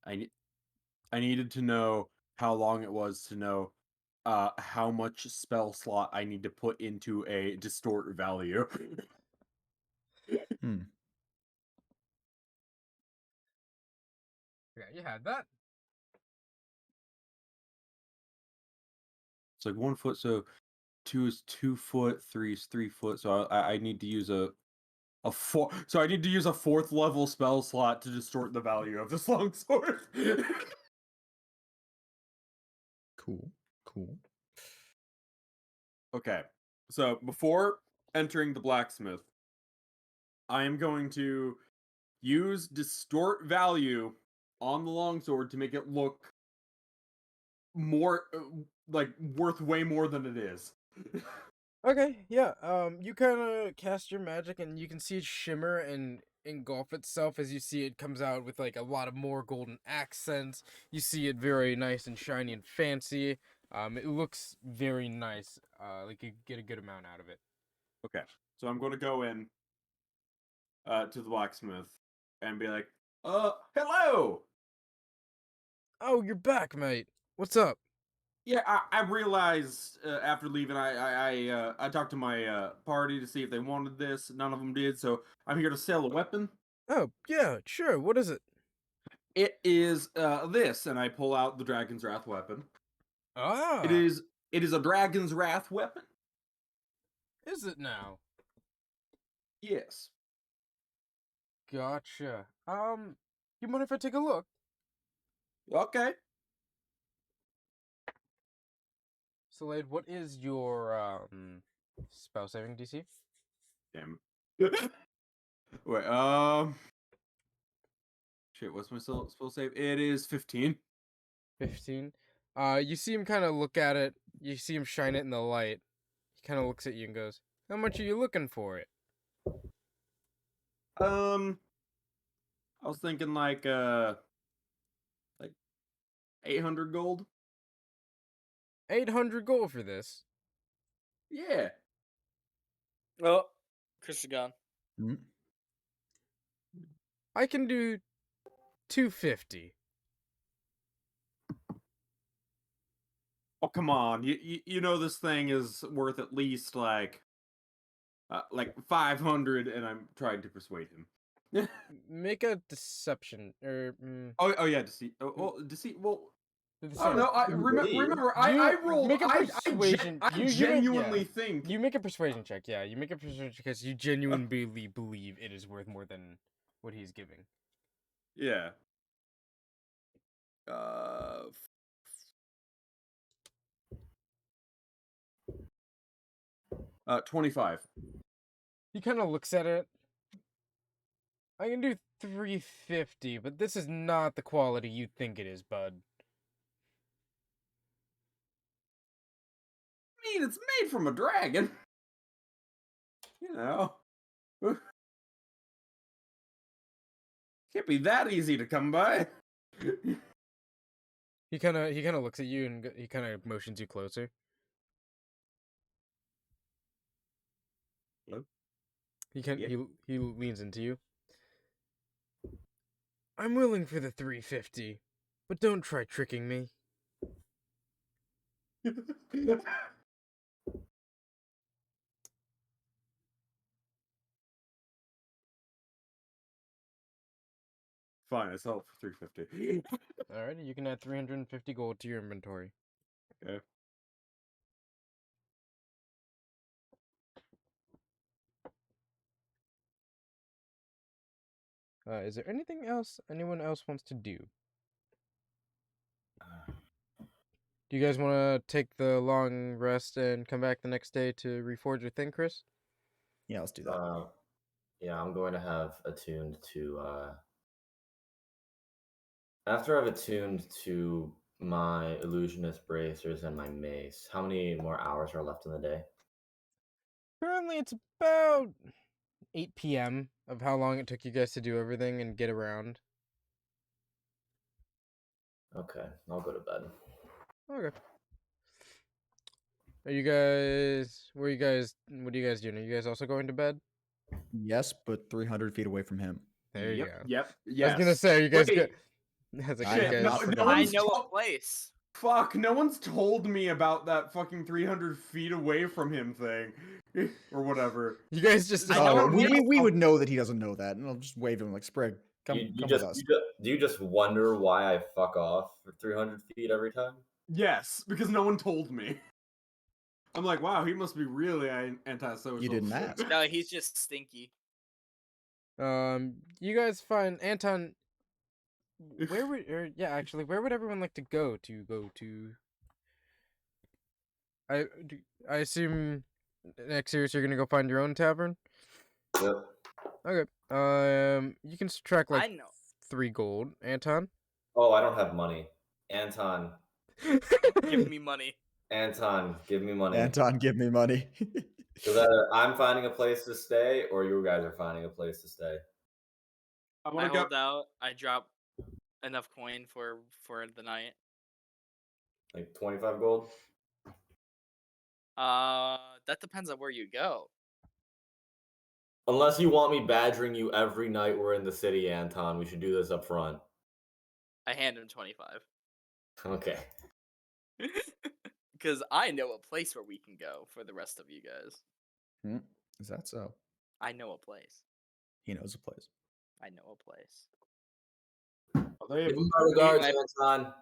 I needed to know how long it was to know how much spell slot I need to put into a distort value. Hmm. Yeah, you had that. It's like 1 foot, so 2 is 2 foot, 3 is 3 foot. So I need to use a four. So I need to use a 4th level spell slot to distort the value of this longsword. Cool. Cool. Okay, so before entering the blacksmith, I am going to use distort value on the longsword to make it look more like worth way more than it is. Okay, yeah. You kind of cast your magic, and you can see it shimmer and engulf itself as you see it comes out with like a lot of more golden accents. You see it very nice and shiny and fancy. It looks very nice. Like you get a good amount out of it. Okay, so I'm going to go in to the blacksmith and be like, hello. Oh, you're back, mate. What's up? Yeah, I realized after leaving, I talked to my party to see if they wanted this. None of them did, so I'm here to sell a weapon. Oh, yeah, sure. What is it? It is this, and I pull out the Dragon's Wrath weapon. Ah, It is a Dragon's Wrath weapon. is it now? Yes. Gotcha. You mind if I take a look? Okay. Slade, what is your spell saving DC? Damn. Wait. Shit. What's my spell save? It is 15. 15. You see him kind of look at it. You see him shine it in the light. He kind of looks at you and goes, "How much are you looking for it?" I was thinking like 800 gold. 800 gold for this. Yeah. Oh, Chris is gone. Hmm. I can do 250. Oh, come on. You know this thing is worth at least like 500, and I'm trying to persuade him. Make a deception or Oh yeah, deceit. Deceit. Well, oh deception. no. I Believe. remember. You I rolled. make a persuasion. I genuinely yeah. think. You make a persuasion check. Yeah, you make a persuasion check because you genuinely believe it is worth more than what he's giving. Yeah. 25. He kind of looks at it. I can do 350, but this is not the quality you think it is, bud. I mean, it's made from a dragon. You know. Can't be that easy to come by. He kind of looks at you and he kind of motions you closer. Hello? Yeah. He leans into you. I'm willing for the 350, but don't try tricking me. Fine, I sell it for 350. Alrighty, you can add 350 gold to your inventory. Okay. Is there anything else anyone else wants to do? Do you guys want to take the long rest and come back the next day to reforge your thing, Chris? Yeah, let's do that. Yeah, I'm going to have attuned to after I've attuned to my illusionist bracers and my mace. How many more hours are left in the day? Currently, it's about 8 p.m. of how long it took you guys to do everything and get around. Okay, I'll go to bed. Okay. Are you guys? What are you guys doing? Are you guys also going to bed? Yes, but 300 feet away from him. There you Yep. go. Yep. I was gonna Yes. say, are you guys Wait, good? That's like, I you have shit. guys. No, not no forgotten. I one's know a told. place. Fuck, no one's told me about that fucking 300 feet away from him thing. Or whatever. You guys just. I know Oh, a we place. would know that he doesn't know that, and I'll just wave him like, Sprig, come with us. Do you just wonder why I fuck off for 300 feet every time? Yes, because no one told me. I'm like, wow, he must be really antisocial. You didn't ask. No, he's just stinky. You guys find Anton. Where would? Actually, where would everyone like to go to? I assume next year you're gonna go find your own tavern. Yep. Okay. You can subtract I like know. 3 gold, Anton. Oh, I don't have money. Anton, Give me money. Anton, give me money. Anton, give me money. Because either I'm finding a place to stay, or you guys are finding a place to stay. I I want to go. hold out. I drop enough coin for the night. Like 25 gold. That depends on where you go. Unless you want me badgering you every night we're in the city, Anton, we should do this up front. I hand him 25 Okay. because I know a place where we can go for the rest of you guys. Is that so? I know a place. He knows a place. I know a place. Are they Give able him my regards, I- Anton.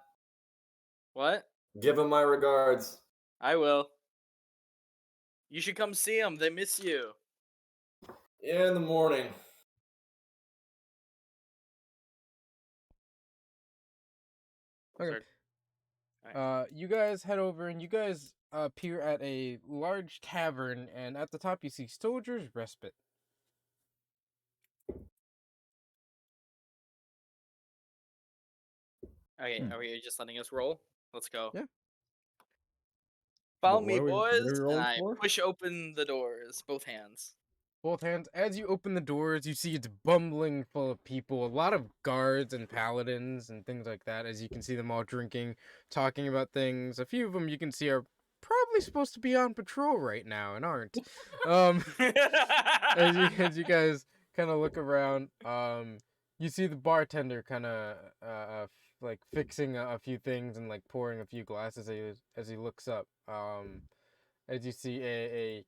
What? Give him my regards. I will. You should come see them. They miss you. Yeah, in the morning. Okay. Sorry. You guys head over and you guys appear at a large tavern, and at the top you see Soldier's Respite. Okay, are we just letting us roll? Let's go. Yeah. Follow What me, are we boys. rolling And I for? push open the doors, both hands. Both hands. As you open the doors, you see it's bumbling full of people. A lot of guards and paladins and things like that. As you can see them all drinking, talking about things. A few of them you can see are probably supposed to be on patrol right now and aren't. As you guys kind of look around, you see the bartender kind of like fixing a few things and like pouring a few glasses as he looks up. As you see a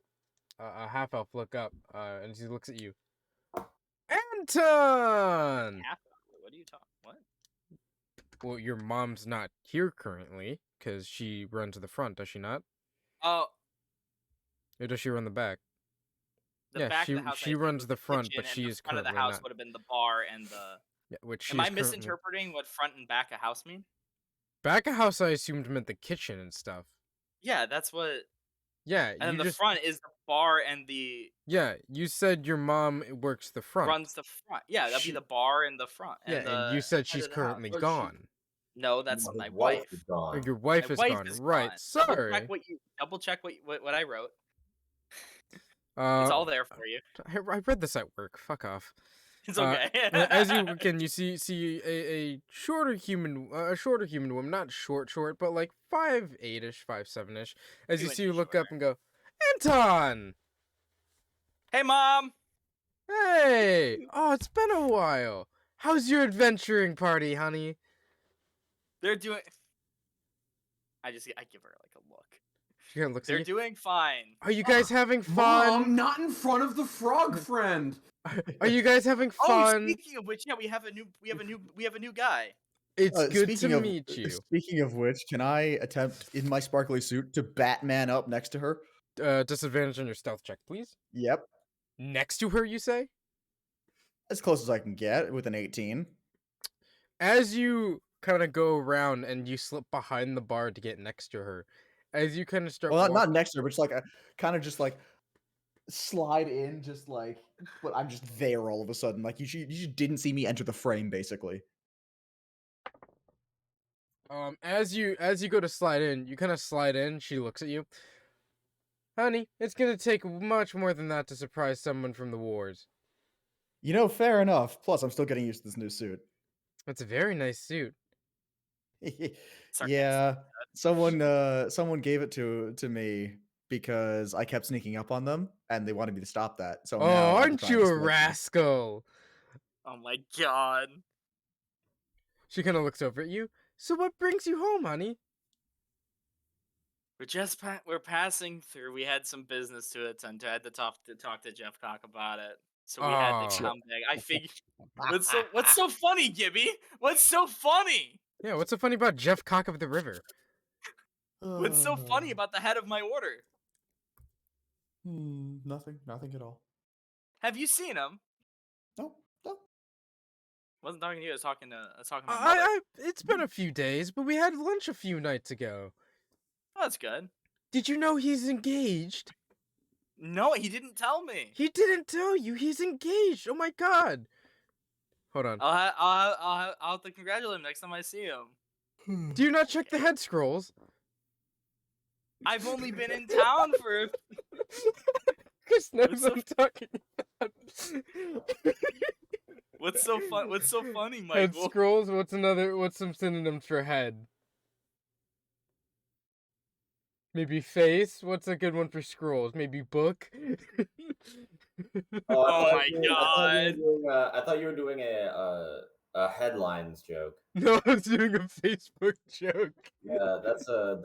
half elf look up, and she looks at you. Anton! What are you talking? What? Well, your mom's not here currently because she runs the front, does she not? Oh, Or does she run the back? the Yeah, back she- of the house. she I think, runs was the front, kitchen, but and she the is front of the currently house not. would have been the bar and the. Yeah, which she Am I is currently. misinterpreting what front and back of house mean? Back of house, I assumed meant the kitchen and stuff. Yeah, that's what. Yeah, And then you the just front is the bar and the yeah. You said your mom works the front. runs the front. Yeah, that'd She- be the bar and the front. Yeah, And and you the said head she's of the house. currently Well, she- gone. No, that's No, my his wife. is Or gone. your wife My is wife gone. is Right. gone. Sorry. Double check what I wrote. It's Uh, all there for you. I read this at work. Fuck off. It's Uh, okay. As you can, you see a shorter human woman, not short, but like 5'8" 5'7" As 2 you see her inches look shorter. up and go, Anton! Hey, mom. Hey! Oh, it's been a while. How's your adventuring party, honey? They're doing. I give her like a look. She kind of looks They're at you. doing fine. Are you guys having Mom, fun? not in front of the frog friend. Are you guys having Oh, fun? speaking of which, yeah, we have a new guy. It's good speaking to of, meet you. Speaking of which, can I attempt in my sparkly suit to Batman up next to her? Disadvantage on your stealth check, please. Yep, Next to her, you say? as close as I can get with an 18. As you kind of go around and you slip behind the bar to get next to her, as you kind of start Well, not next to her, but just like a kind of just like slide in, just like, but I'm just there all of a sudden. Like you just didn't see me enter the frame, basically. as you go to slide in, you kind of slide in, she looks at you. Honey, it's gonna take much more than that to surprise someone from the wars. You know, fair enough. Plus, I'm still getting used to this new suit. It's a very nice suit. Sarcastic. Yeah, someone gave it to me because I kept sneaking up on them, and they wanted me to stop that. So Oh, now I'm aren't trying you to a smoke them. rascal? Oh my god. She kind of looks over at you. So what brings you home, honey? We're passing through. We had some business to attend to. I had to talk to Jeff Cock about it. So we had to Oh. come back. I figured what's so funny, Gibby? What's so funny? Yeah, what's so funny about Jeff Cock of the River? What's so funny about the head of my order? Nothing at all. Have you seen him? No. Wasn't talking to you. I was talking to my mother. It's been a few days, but we had lunch a few nights ago. Oh, that's good. Did you know he's engaged? No, he didn't tell me. He didn't tell you. He's engaged. Oh my god. Hold on. I'll have to congratulate him next time I see him. Do you not check the head scrolls? I've only been in town for. Chris knows What's what I'm talking about. What's so fun? What's so funny, Head Michael? scrolls? What's some synonyms for head? Maybe face? What's a good one for scrolls? Maybe book? Oh my god. I thought you were doing a headlines joke. No, I was doing a Facebook joke. Yeah, that's a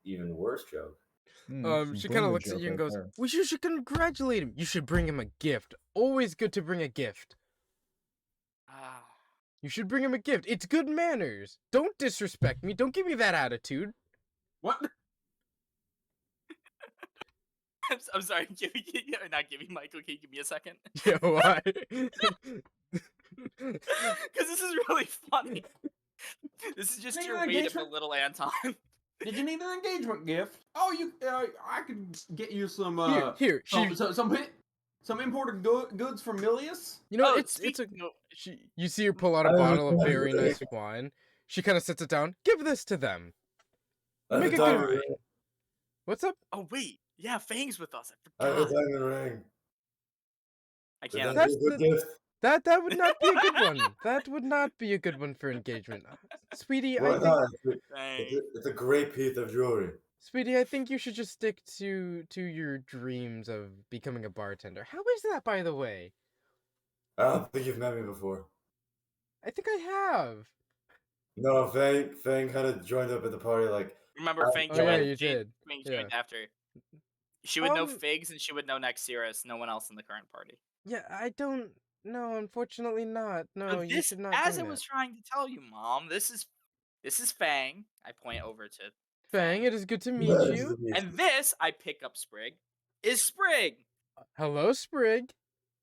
even worse joke. She kind of looks at you and goes, "Well, you should congratulate him. You should bring him a gift. Always good to bring a gift. You should bring him a gift. It's good manners. Don't disrespect me. Don't give me that attitude." What? I'm sorry. Not give me Michael. Can you give me a second? Yeah, why? Because this is really funny. This is just Hey, your that way to engagement- belittle Anton. Did you need an engagement gift? Oh, I could get you some Here. some imported goods from Milius. You know, Oh, it's a. speaking of- You see her pull out a bottle of very nice wine. She kind of sets it down. Give this to them. Make a good. What's up? Oh wait, yeah, Fang's with us. I I have a forgot. diamond ring. I can't. That's a good gift. That would not be a good one. That would not be a good one for engagement, sweetie. Why I think, not? Fang. It's a great piece of jewelry. sweetie, I think you should just stick to your dreams of becoming a bartender. How is that, by the way? I don't think you've met me before. I think I have. No, Fang kind of joined up at the party like. Remember, Fang Oh joined. yeah, you did. Fang Yeah. joined after. She would know Um, Figs and she would know Nexirus. No one else in the current party. Yeah, I don't. No, unfortunately not. No, But you this, should not. as I join was that. trying to tell you, Mom, this is Fang. I point over to Fang, it is good to meet "Nice you. to meet and this I pick up Sprig. Is Sprig? Hello, Sprig.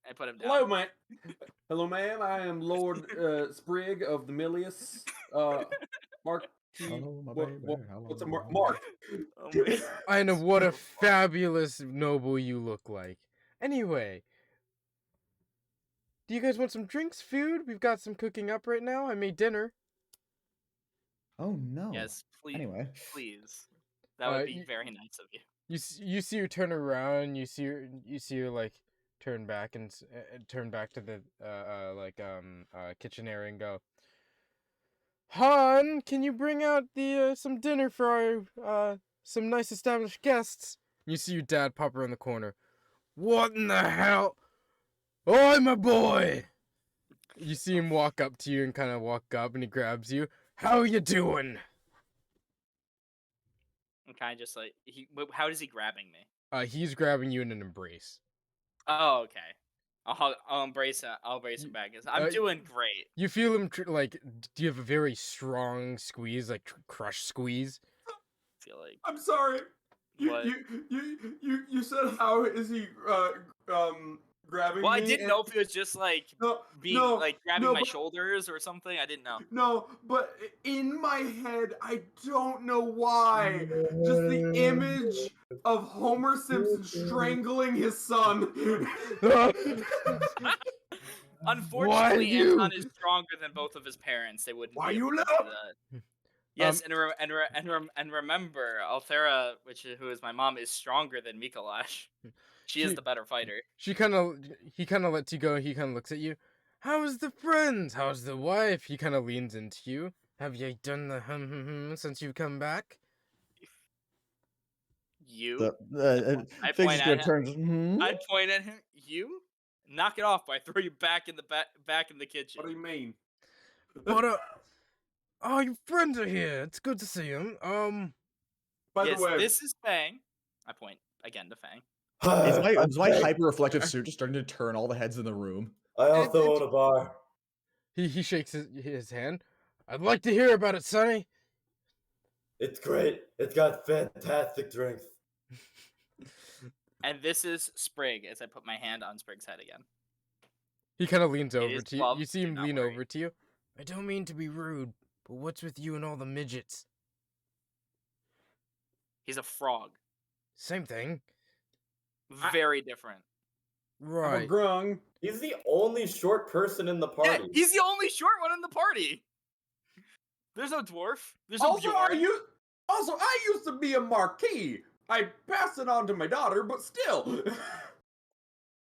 I put him down. Hello, ma'am. Hello, ma'am. I am Lord Sprig of the Milius. Mark. Hello, my what- baby. what- Hello, what's a my Mark? Oh my I know what a fabulous noble you look like. Anyway, do you guys want some drinks, food? We've got some cooking up right now. I made dinner. Oh no. Yes, please. Anyway. Please. That would be you- very nice of you. You see her turn around. You see her like turn back and turn back to the kitchen area and go, "Han, can you bring out the some dinner for our some nice established guests?" You see your dad pop around the corner. "What in the hell? Oi, my boy!" You see him walk up to you and kind of walk up, and he grabs you. "How you doing?" And kind of just like how is he grabbing me? He's grabbing you in an embrace. Oh, okay. I'll embrace him. I'll embrace him back. I'm doing great. You feel him do you have a very strong squeeze, like crush squeeze? I feel like I'm sorry. What? You said how is he grabbing well, I me? didn't and- know if it was just like No, being no, like grabbing no, my but- shoulders or something. I didn't know. No, but in my head, I don't know why. Just the image of Homer Simpson strangling his son. Unfortunately, you- Anton is stronger than both of his parents. They wouldn't. Why be able you to do that. Yes, and remember, Althera, who is my mom, is stronger than Mikolash. She is She- the better fighter. He kind of lets you go. He kind of looks at you. "How's the friends? How's the wife?" He kind of leans into you. Have you done the since you've come back? You? I Things point just at gonna him. turn. Hmm? I'd point at him. You? Knock it off! I throw you back in the back in the kitchen. What do you mean? What up? Oh, your friends are here. It's good to see them. By Yes, the way, this is Fang. I point again to Fang. Is my back. hyper reflective suit just starting to turn all the heads in the room? I also own a bar. he shakes his hand. I'd like to hear about it, Sonny. It's great. It's got fantastic drinks. And this is Sprig. As I put my hand on Sprig's head again. He kind of leans It over is to you. love, You see do him not lean worry. over to you. I don't mean to be rude, but what's with you and all the midgets? He's a frog. Same thing. Very different. I'm a Right. grung. He's the only short person in the Yeah, party. he's the only short one in the party. There's no dwarf. There's no Also, Bjorn. I used to be a marquis. I passed it on to my daughter, but still.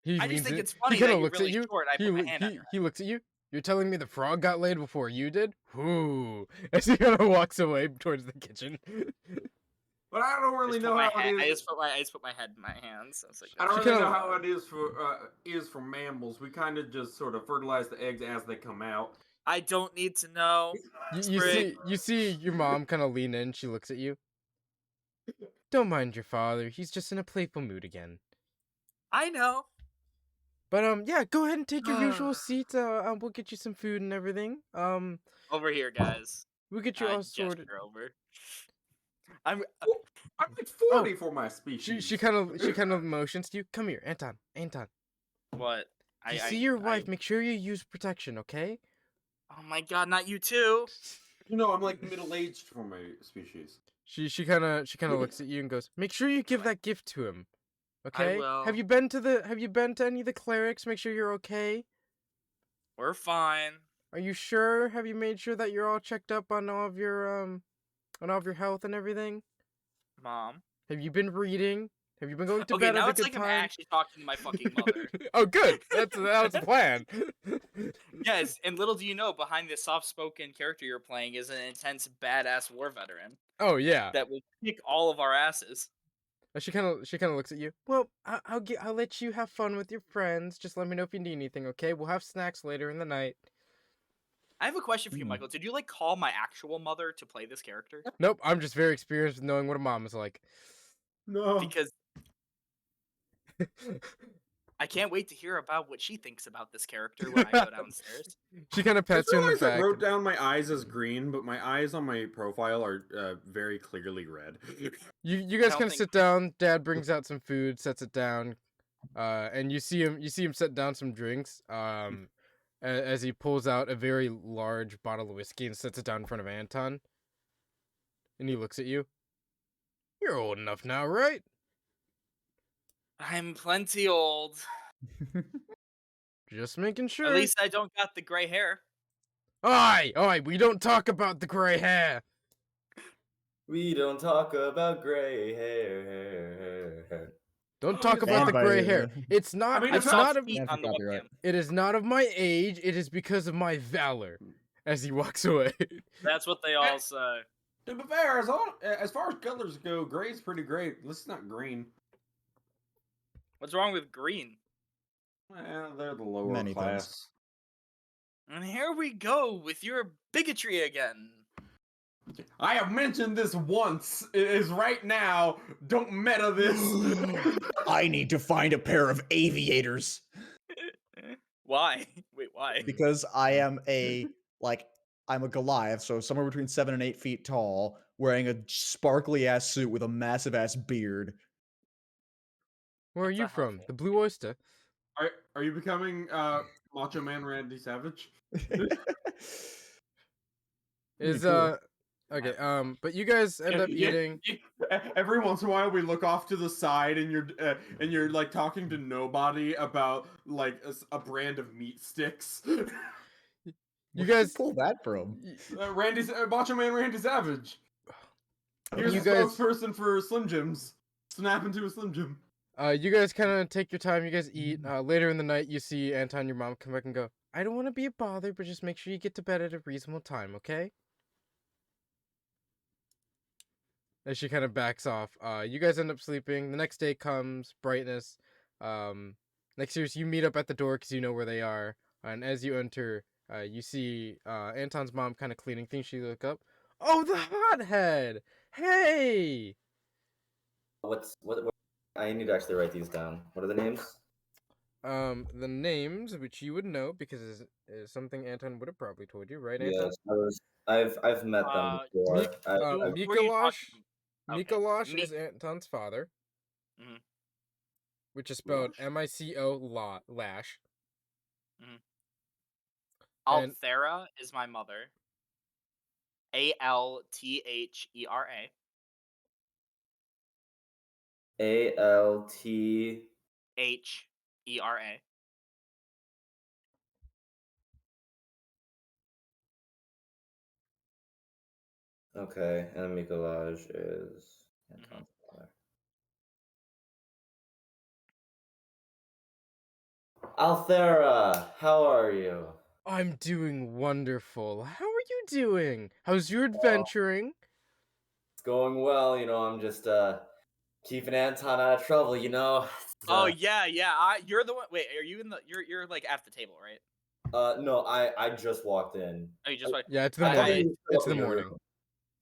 He I just leans think in- it's funny he kind that of you're looks really at you. short. I He, put my loo- hand on your he looks at you. You're telling me the frog got laid before you did? Ooh. As he kind of walks away towards the kitchen. But I don't really know how it is. I just put my head in my hands. I was like, I don't She really know kinda- how it is for mammals. We kind of just sort of fertilize the eggs as they come out. I don't need to know. Sprig. You see your mom kind of lean in. She looks at you. Don't mind your father. He's just in a playful mood again. I know. But yeah, go ahead and take your usual seat. We'll get you some food and everything. Over here, guys. We'll get you I all sorted. gesture over. I'm. I'm like 40 for my species. She kind of motions to you. Come here, Anton. What? If you see your wife, make sure you use protection, okay? Oh my god, not you too. I'm like middle-aged for my species. She kind of looks at you and goes, "Make sure you give that gift to him." Okay? will. Have you been to any of the clerics? Make sure you're okay. We're fine. Are you sure? Have you made sure that you're all checked up on all of your health and everything? Mom. Have you been reading? Have you been going to Okay, bed now at a it's good like I'm time? actually talking to my fucking mother. Oh, good. That was the plan. Yes, and little do you know, behind this soft-spoken character you're playing is an intense, badass war veteran Oh yeah. that will kick all of our asses. She kind of looks at you. Well, I'll let you have fun with your friends. Just let me know if you need anything, okay? We'll have snacks later in the night. I have a question for you, Hmm. Michael. Did you call my actual mother to play this character? Nope, I'm just very experienced with knowing what a mom is like. No. Because I can't wait to hear about what she thinks about this character when I go downstairs. She kind of I pats you on the realized I back. wrote down my eyes as green, but my eyes on my profile are very clearly red. You I guys don't kind of think- sit down. Dad brings out some food, sets it down, and you see him set down some drinks. As he pulls out a very large bottle of whiskey and sets it down in front of Anton. And he looks at you. You're old enough now, right? I'm plenty old. Just making sure. At least I don't got the gray hair. Oi, we don't talk about the gray hair. We don't talk about gray hair. Don't talk It's about the not- gray hair. It's not. I mean, it's it's not. feet That's on the copyright. webcam. It is not of my age. It is because of my valor. As he walks away. That's what they all say. To be fair, as far as colors go, gray's pretty great. This is not green. What's wrong with green? Well, they're the lower Many things. class. And here we go with your bigotry again. I have mentioned this once. It is right now. Don't meta this. I need to find a pair of aviators Why? Wait, why? because I am I'm a Goliath, so somewhere between 7 and 8 feet tall, wearing a sparkly ass suit with a massive ass beard. Where are That's you a from? helpful. The Blue Oyster. Are you becoming Macho Man Randy Savage? Is cool. okay. But you guys end up eating. Every once in a while, we look off to the side, and you're like talking to nobody about like a brand of meat sticks. You Where'd guys. pull that from? Macho Man Randy Savage. Here's You the guys- spokesperson for Slim Jims. Snap into a Slim Jim. You guys kind of take your time. You guys eat. Later in the night, you see Anton, your mom, come back and go. I don't want to be a bother, but just make sure you get to bed at a reasonable time, okay? as she kind of backs off. You guys end up sleeping. The next day comes, brightness. Next year's you meet up at the door because you know where they are. And as you enter, you see Anton's mom kind of cleaning things. You look up. Oh, the hothead! Hey! What? I need to actually write these down. What are the names? The names, which you would know because is something Anton would have probably told you, right, Anton? Yes, I've met them before. Mik- Who are you Mikolash. talking? Okay. Mikolash Mi- is Anton's father, Mhm. which is spelled Mico Lash. And- Althera is my mother. Althera. ALT. Hera. Okay, and Mikolaj is Anton's father. Althera, how are you? I'm doing wonderful. How are you doing? How's your adventuring? It's going well, I'm just keeping Anton out of trouble, Oh yeah. You're the one. Wait, are you in the? You're like at the table, right? No, I just walked in. Oh, you just like. Yeah, it's the I thought morning. you were still It's up the in your morning. room.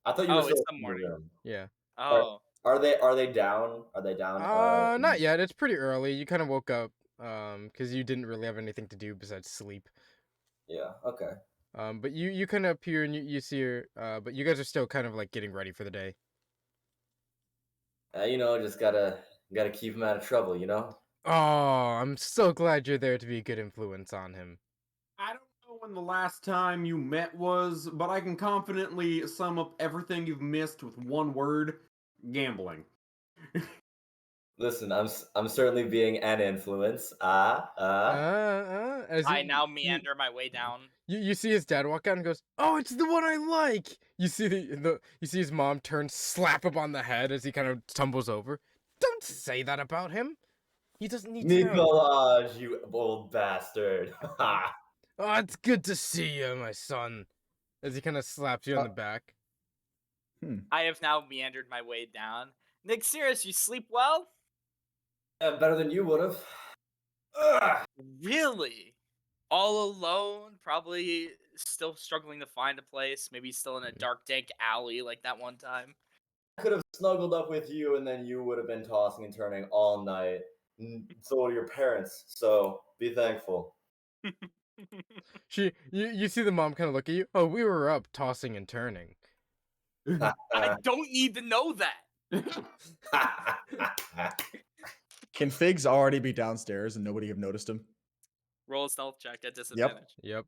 I thought you were Oh, still it's up the in your morning. room. Yeah. Oh. Are they down? Are they down? Not yet. It's pretty early. You kind of woke up because you didn't really have anything to do besides sleep. Yeah, okay. But you kind of appear and you see her. But you guys are still kind of like getting ready for the day. Just gotta keep him out of trouble, Oh, I'm so glad you're there to be a good influence on him. I don't know when the last time you met was, but I can confidently sum up everything you've missed with one word: gambling. Listen, I'm certainly being an influence. As I now meander my way down. You see his dad walk out and goes, "Oh, it's the one I like." You see you see his mom turn, slap him on the head as he kind of tumbles over. Don't say that about him. He doesn't need to know. Nikolaj, you old bastard. Oh, it's good to see you, my son. As he kind of slaps you on the back. I have now meandered my way down. Nick, serious, you sleep well? Yeah, better than you would have. Really? All alone? Probably still struggling to find a place. Maybe still in a dark, dank alley like that one time. I could have snuggled up with you, and then you would have been tossing and turning all night. So would your parents. So be thankful. You see the mom kind of look at you. Oh, we were up tossing and turning. I don't need to know that. Can Figs already be downstairs and nobody have noticed him? Roll a stealth check at disadvantage. Yep.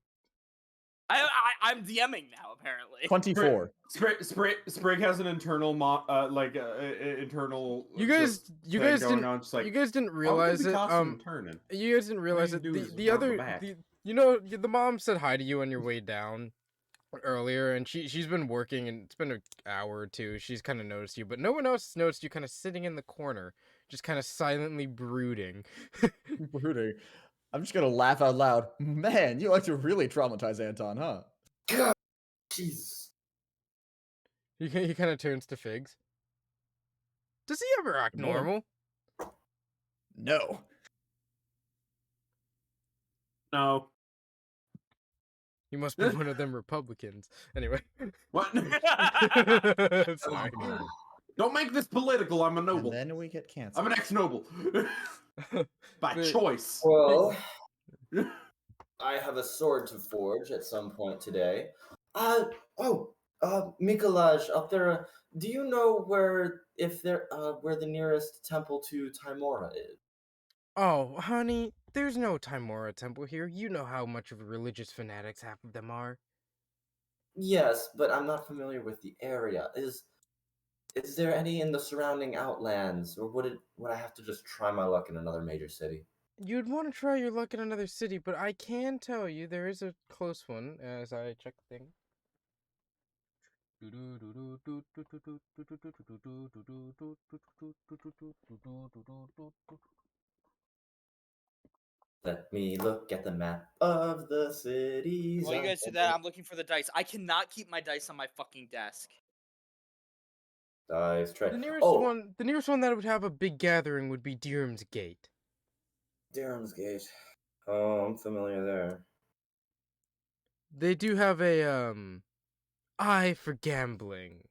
I'm DMing now, apparently. 24. Sprig has an internal internal. You guys going didn't on, just like, you guys didn't "Why would realize they be it. tossing and turning?" You guys didn't realize you it. do is The round the other back. the mom said hi to you on your way down earlier, and she's been working, and it's been an hour or two. She's kind of noticed you, but no one else noticed you kind of sitting in the corner, just kind of silently brooding. Brooding. I'm just gonna laugh out loud. Man, you like to really traumatize Anton, huh? God, Jesus. He kind of turns to Figs. Does he ever act Good morning. normal? No. No. He must be one of them Republicans. Anyway. What? Sorry. Don't make this political. I'm a And noble. then we get canceled. I'm an ex-noble. By But- choice. Well, I have a sword to forge at some point today. Mikolaj, up there, do you know where the nearest temple to Timora is? Oh, honey, there's no Timora temple here. You know how much of religious fanatics half of them are. Yes, but I'm not familiar with the area. Is there any in the surrounding outlands, or would I have to just try my luck in another major city? You'd want to try your luck in another city, but I can tell you there is a close one as I check the thing. Let me look at the map of the cities. While you guys do that, I'm looking for the dice. I cannot keep my dice on my fucking desk. Dice tray. The nearest Oh, one that would have a big gathering would be Dirham's Gate. Durham's Gate. Oh, I'm familiar there. They do have a eye for gambling.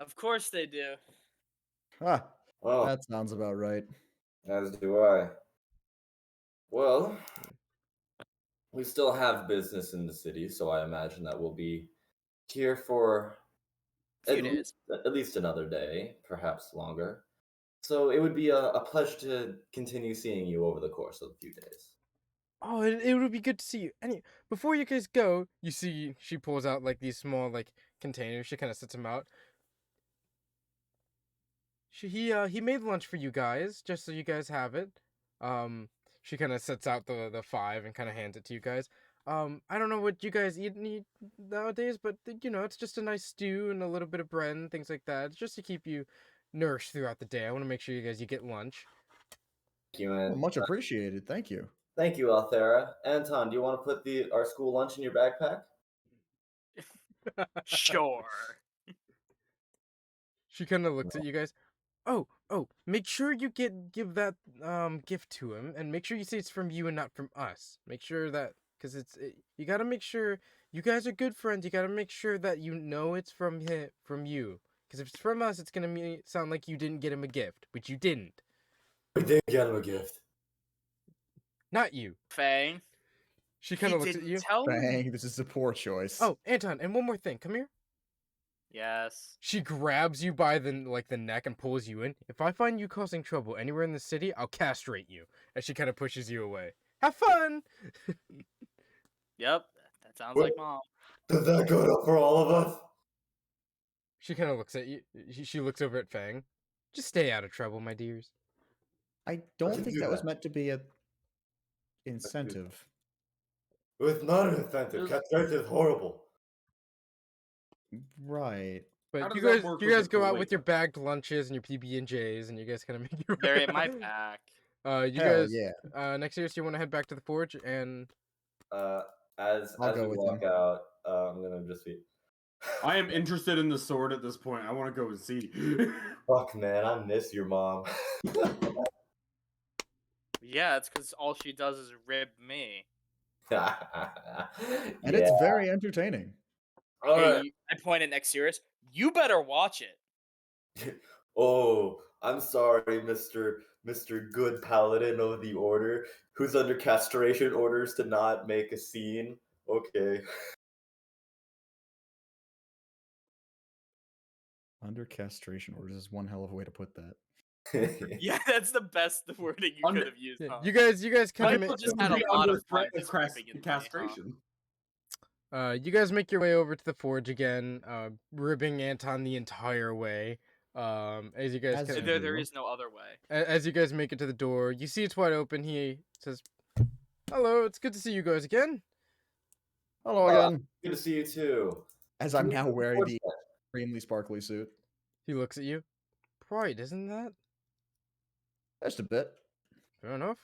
Of course they do. Ah, Well, that sounds about right. as do I. Well, we still have business in the city, so I imagine that we'll be here for Few days. at least another day, perhaps longer. So it would be a pleasure to continue seeing you over the course of a few days. Oh, it would be good to see you. Before you guys go, you see she pulls out like these small like containers. She kind of sets them out. He made lunch for you guys, just so you guys have it. She kind of sets out the 5 and kind of hands it to you guys. I don't know what you guys eat nowadays, but it's just a nice stew and a little bit of bread and things like that. It's just to keep you nourished throughout the day. I want to make sure you get lunch. Thank you, Well, and much appreciated. Thank you. thank you, Althera. Anton, do you want to put our school lunch in your backpack? Sure. She kind of looks at you guys. Oh, make sure you give that gift to him, and make sure you say it's from you and not from us. Make sure that, because you gotta make sure you guys are good friends. You gotta make sure that it's from you. Because if it's from us, it's gonna sound like you didn't get him a gift, which you didn't. We did get him a gift. Not you. Fang. She kind of looks at you. Tell me. Dang, this is a poor choice. Oh, Anton, and one more thing. Come here. Yes. She grabs you by the neck and pulls you in. If I find you causing trouble anywhere in the city, I'll castrate you. And she kind of pushes you away. Have fun. Yep. That sounds What? like mom. Is that good enough for all of us? She kind of looks at you. She looks over at Fang. Just stay out of trouble, my dears. I don't can think do that was that. meant to be a incentive. It's not an incentive. Castration is horrible. Right. But How you does that guys, work you with guys a go out with your Kuwaiter? bagged lunches and your PB&Js, and you guys kind of make your way. They're in my out. pack. You Hell guys. yeah. Next year, so you want to head back to the forge and. As I'll we go with walk him. out, I'm gonna just be. I am interested in the sword at this point. I want to go and see. Fuck, man, I miss your mom. Yeah, it's because all she does is rib me. And it's very entertaining. All Hey, right. I point at next series. You better watch it. Oh, I'm sorry, Mr. Good Paladin of the Order, who's under castration orders to not make a scene. Okay. Under castration orders is one hell of a way to put that. Yeah, that's the best wording you Under- could have used. Yeah, Huh? you guys kind of Michael make. just had a Be lot under of threat fun of just ripping into me, huh? castration. You guys make your way over to the forge again, ribbing Anton the entire way. As you guys As kind you of, There is no other way. as you guys make it to the door, you see it's wide open. He says, "Hello, it's good to see you guys again." Hello again. Good to see you too. As I'm Can we now get wearing forge the then? extremely sparkly suit. He looks at you. Pride, isn't that? Just a bit. Fair enough.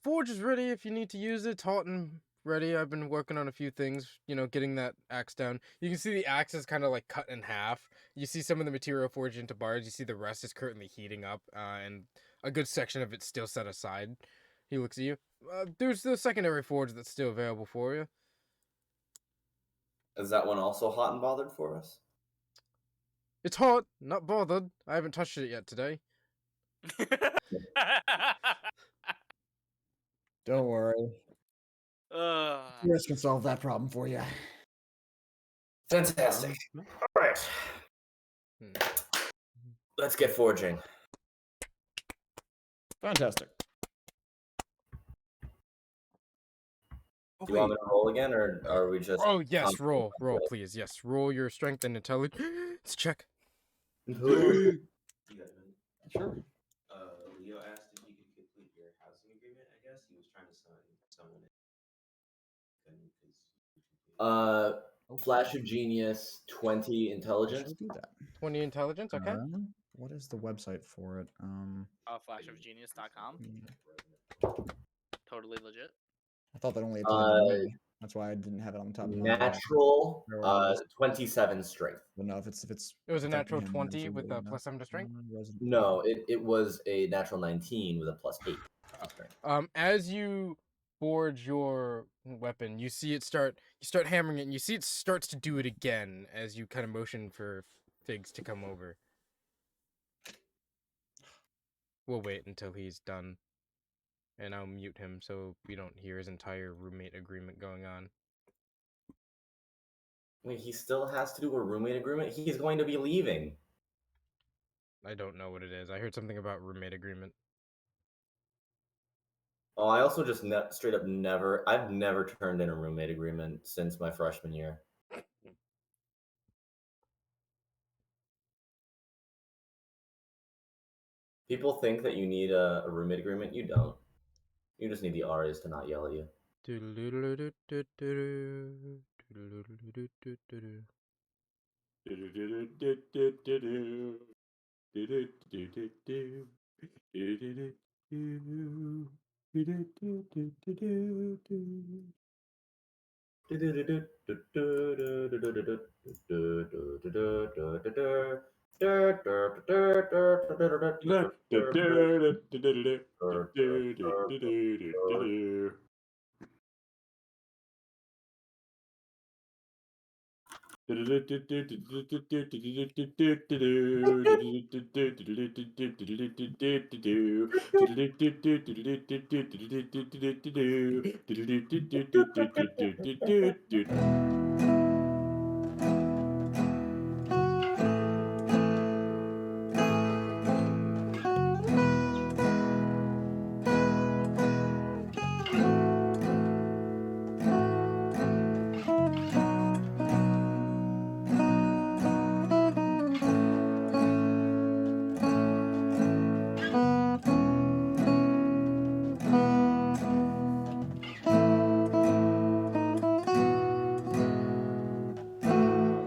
Forge is ready if you need to use it. It's hot and ready. I've been working on a few things, getting that axe down. You can see the axe is kind of like cut in half. You see some of the material forged into bars. You see the rest is currently heating up, and a good section of it's still set aside. He looks at you. There's the secondary forge that's still available for you. Is that one also hot and bothered for us? It's hot, not bothered. I haven't touched it yet today. Don't worry. Ugh. Chris can solve that problem for you. Fantastic. All right. Hmm. Let's get forging. Fantastic. Do you want me to roll again, or are we just? Oh yes, roll, please. Yes, roll your strength and intelligence check. Sure. Leo asked if you could complete your housing agreement. I guess he was trying to sign someone in. Flash of Genius, 20 I Intelligence. shall do that. 20 intelligence, okay. What is the website for it? Flashofgenius.com. Yeah. Totally legit. I thought that only applied to me. That's why I didn't have it on the top of my head. Natural Or was- 27 strength. But no, if it's It was a affecting natural him, 20 it's with really a plus 7 to strength? non-resident. No, it was a natural 19 with a +8 strength. As you forge your weapon, you see it start. You start hammering it, and you see it starts to do it again as you kind of motion for Figs to come over. We'll wait until he's done, and I'll mute him so we don't hear his entire roommate agreement going on. Wait, he still has to do a roommate agreement? He's going to be leaving. I don't know what it is. I heard something about roommate agreement. Oh, I also just straight up I've never turned in a roommate agreement since my freshman year. People think that you need a roommate agreement. You don't. You just need the RAs to not yell at you.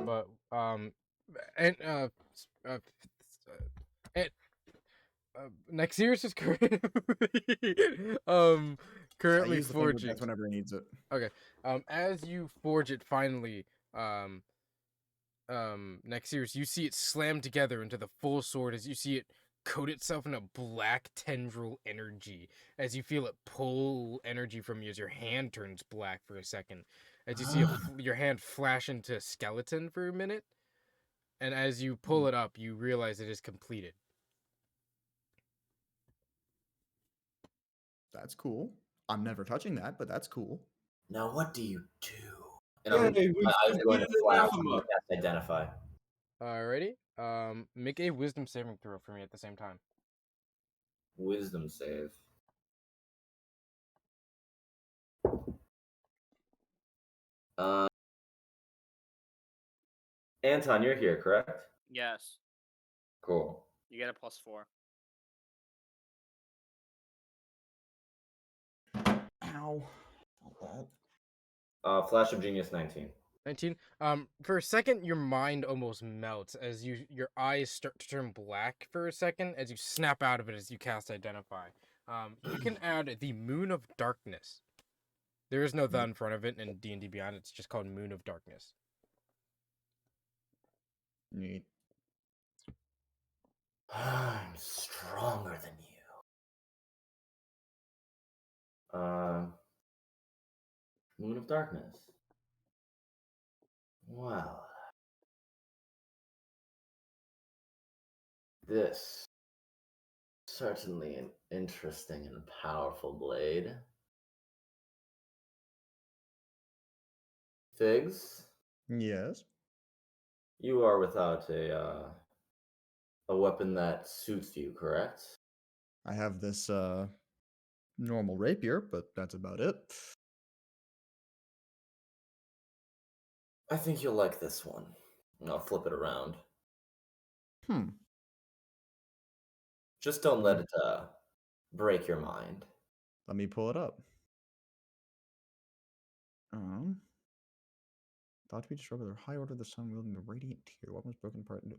But and and Nexirus is currently I currently use the finger death forging. whenever he needs it. Okay. As you forge it finally, Nexirus, you see it slam together into the full sword as you see it coat itself in a black tendril energy as you feel it pull energy from you as your hand turns black for a second, as you see your hand flash into skeleton for a minute, and as you pull it up you realize it is completed. That's cool. I'm never touching that, but that's cool. Now what do you do? And Yay, we my eyes are going to defeated flash. I'm Anathema. going to cast Identify. Alrighty. Make a wisdom saving throw for me at the same time. Wisdom save. Anton, you're here, correct? Yes. Cool. You get a +4. Ow. Not that. Flash of Genius 19. 19. For a second, your mind almost melts as your eyes start to turn black for a second as you snap out of it as you cast Identify. You can add the Moon of Darkness. There is no the in front of it in D&D Beyond. It's just called Moon of Darkness. Neat. I'm stronger than you. Moon of Darkness. Well, this certainly an interesting and powerful blade. Figs, Yes. you are without a weapon that suits you, correct? I have this normal rapier, but that's about it. I think you'll like this one. I'll flip it around. Hmm. Just don't let it break your mind. Let me pull it up. Thought to be destroyed by the high order of the sun wielding the radiant tier. The weapon was broken apart to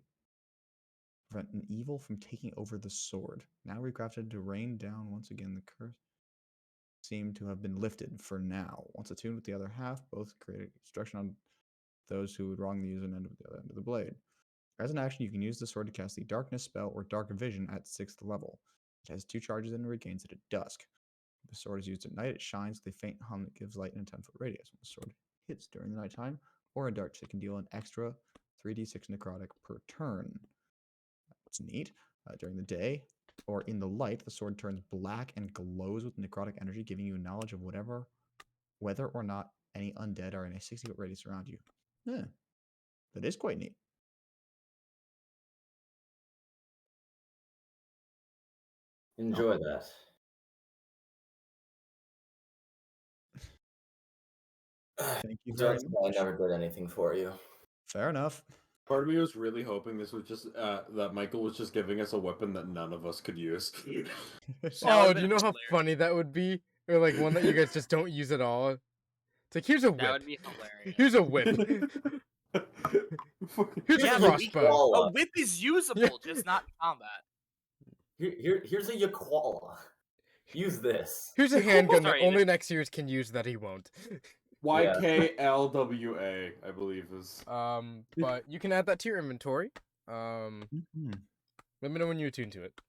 prevent an evil from taking over the sword. Now recrafted to rain down once again the curse. seem to have been lifted for now. Once attuned with the other half, both create destruction on those who would wrongly use an end of the other end of the blade. As an action, you can use the sword to cast the Darkness spell or Dark Vision at 6th level. It has 2 charges and regains it at dusk. If the sword is used at night, it shines with a faint hum that gives light in a 10-foot radius. When the sword hits during the nighttime or in dark, it can deal an extra 3d6 necrotic per turn. That's neat. During the day or in the light, the sword turns black and glows with necrotic energy, giving you knowledge of whether or not any undead are in a 60-foot radius around you. Yeah, that is quite neat. Enjoy that. Thank you very Just much. I never did anything for you. Fair enough. Part of me was really hoping this was just that Michael was just giving us a weapon that none of us could use. That Oh, would've do you been know how hilarious. funny that would be? Or like one that you guys just don't use at all. It's like, here's a That whip. would be hilarious. Here's a whip. Here's Yeah, a but crossbow. a whip is usable, just not in combat. Here's a Yaquala. Use this. Here's a handgun that Sorry, only Nexiers can use that he won't. YKLWA, I believe is. But you can add that to your inventory. Mhm. Let me know when you attune to it.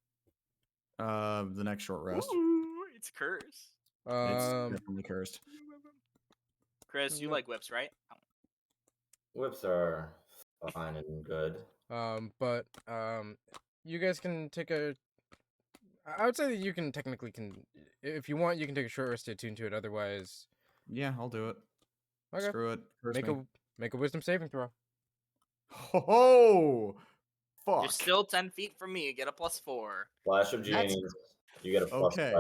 The next short rest. Ooh, it's cursed. It's definitely cursed. Chris, you like whips, right? Whips are fine and good. But you guys can take a. I would say that you can technically if you want, you can take a short rest to attune to it. Otherwise, Yeah, I'll do it. okay. Screw it. Curse me. Make a wisdom saving throw. Ho! Fuck. You're still 10 feet from me. You get a +4. Flash of That's- Genius. You get a Okay.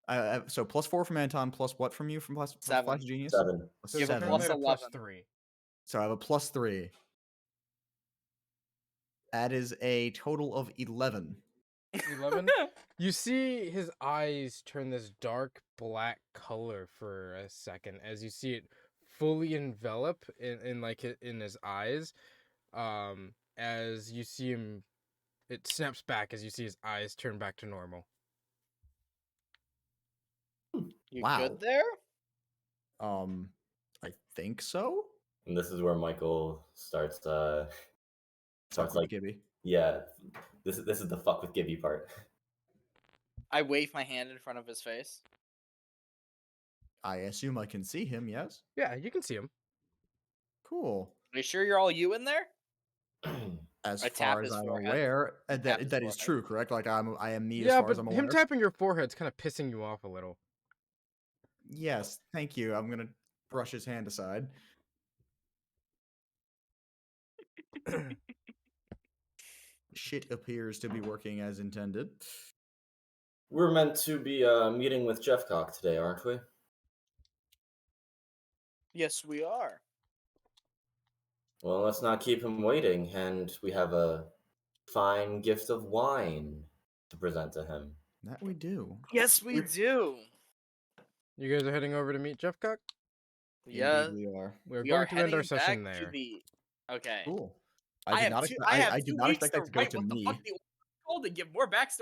+7. So +4 from Anton, plus what from you from Flash 7. of Genius? 7. So You have a Seven. plus currently at 11. +3. So I have a +3. That is a total of 11. 11. You see his eyes turn this dark black color for a second as you see it fully envelop in his eyes. As you see him, it snaps back as you see his eyes turn back to normal. You Wow. good there? I think so. And this is where Michael starts Fuck with like, Gibby. yeah, this is the fuck with Gibby part. I wave my hand in front of his face. I assume I can see him. Yes. Yeah, you can see him. Cool. Are you sure you're all you in there? As I far tap as his I'm forehead. aware, I tap that his is forehead. true, correct? Like I am me as Yeah, far as but I'm him aware. tapping your forehead's kind of pissing you off a little. Yes, thank you. I'm gonna brush his hand aside. Shit appears to be working as intended. We're meant to be meeting with Jeffcock today, aren't we? Yes, we are. Well, let's not keep him waiting, and we have a fine gift of wine to present to him. That we do. Yes, we do. You guys are heading over to meet Jeffcock? Yeah, Indeed we are. We're we going are to end our heading session back there. to the. Okay. Cool. I I have did I have not 2 expect that weeks to go write to what the me. fuck the told to give more backstory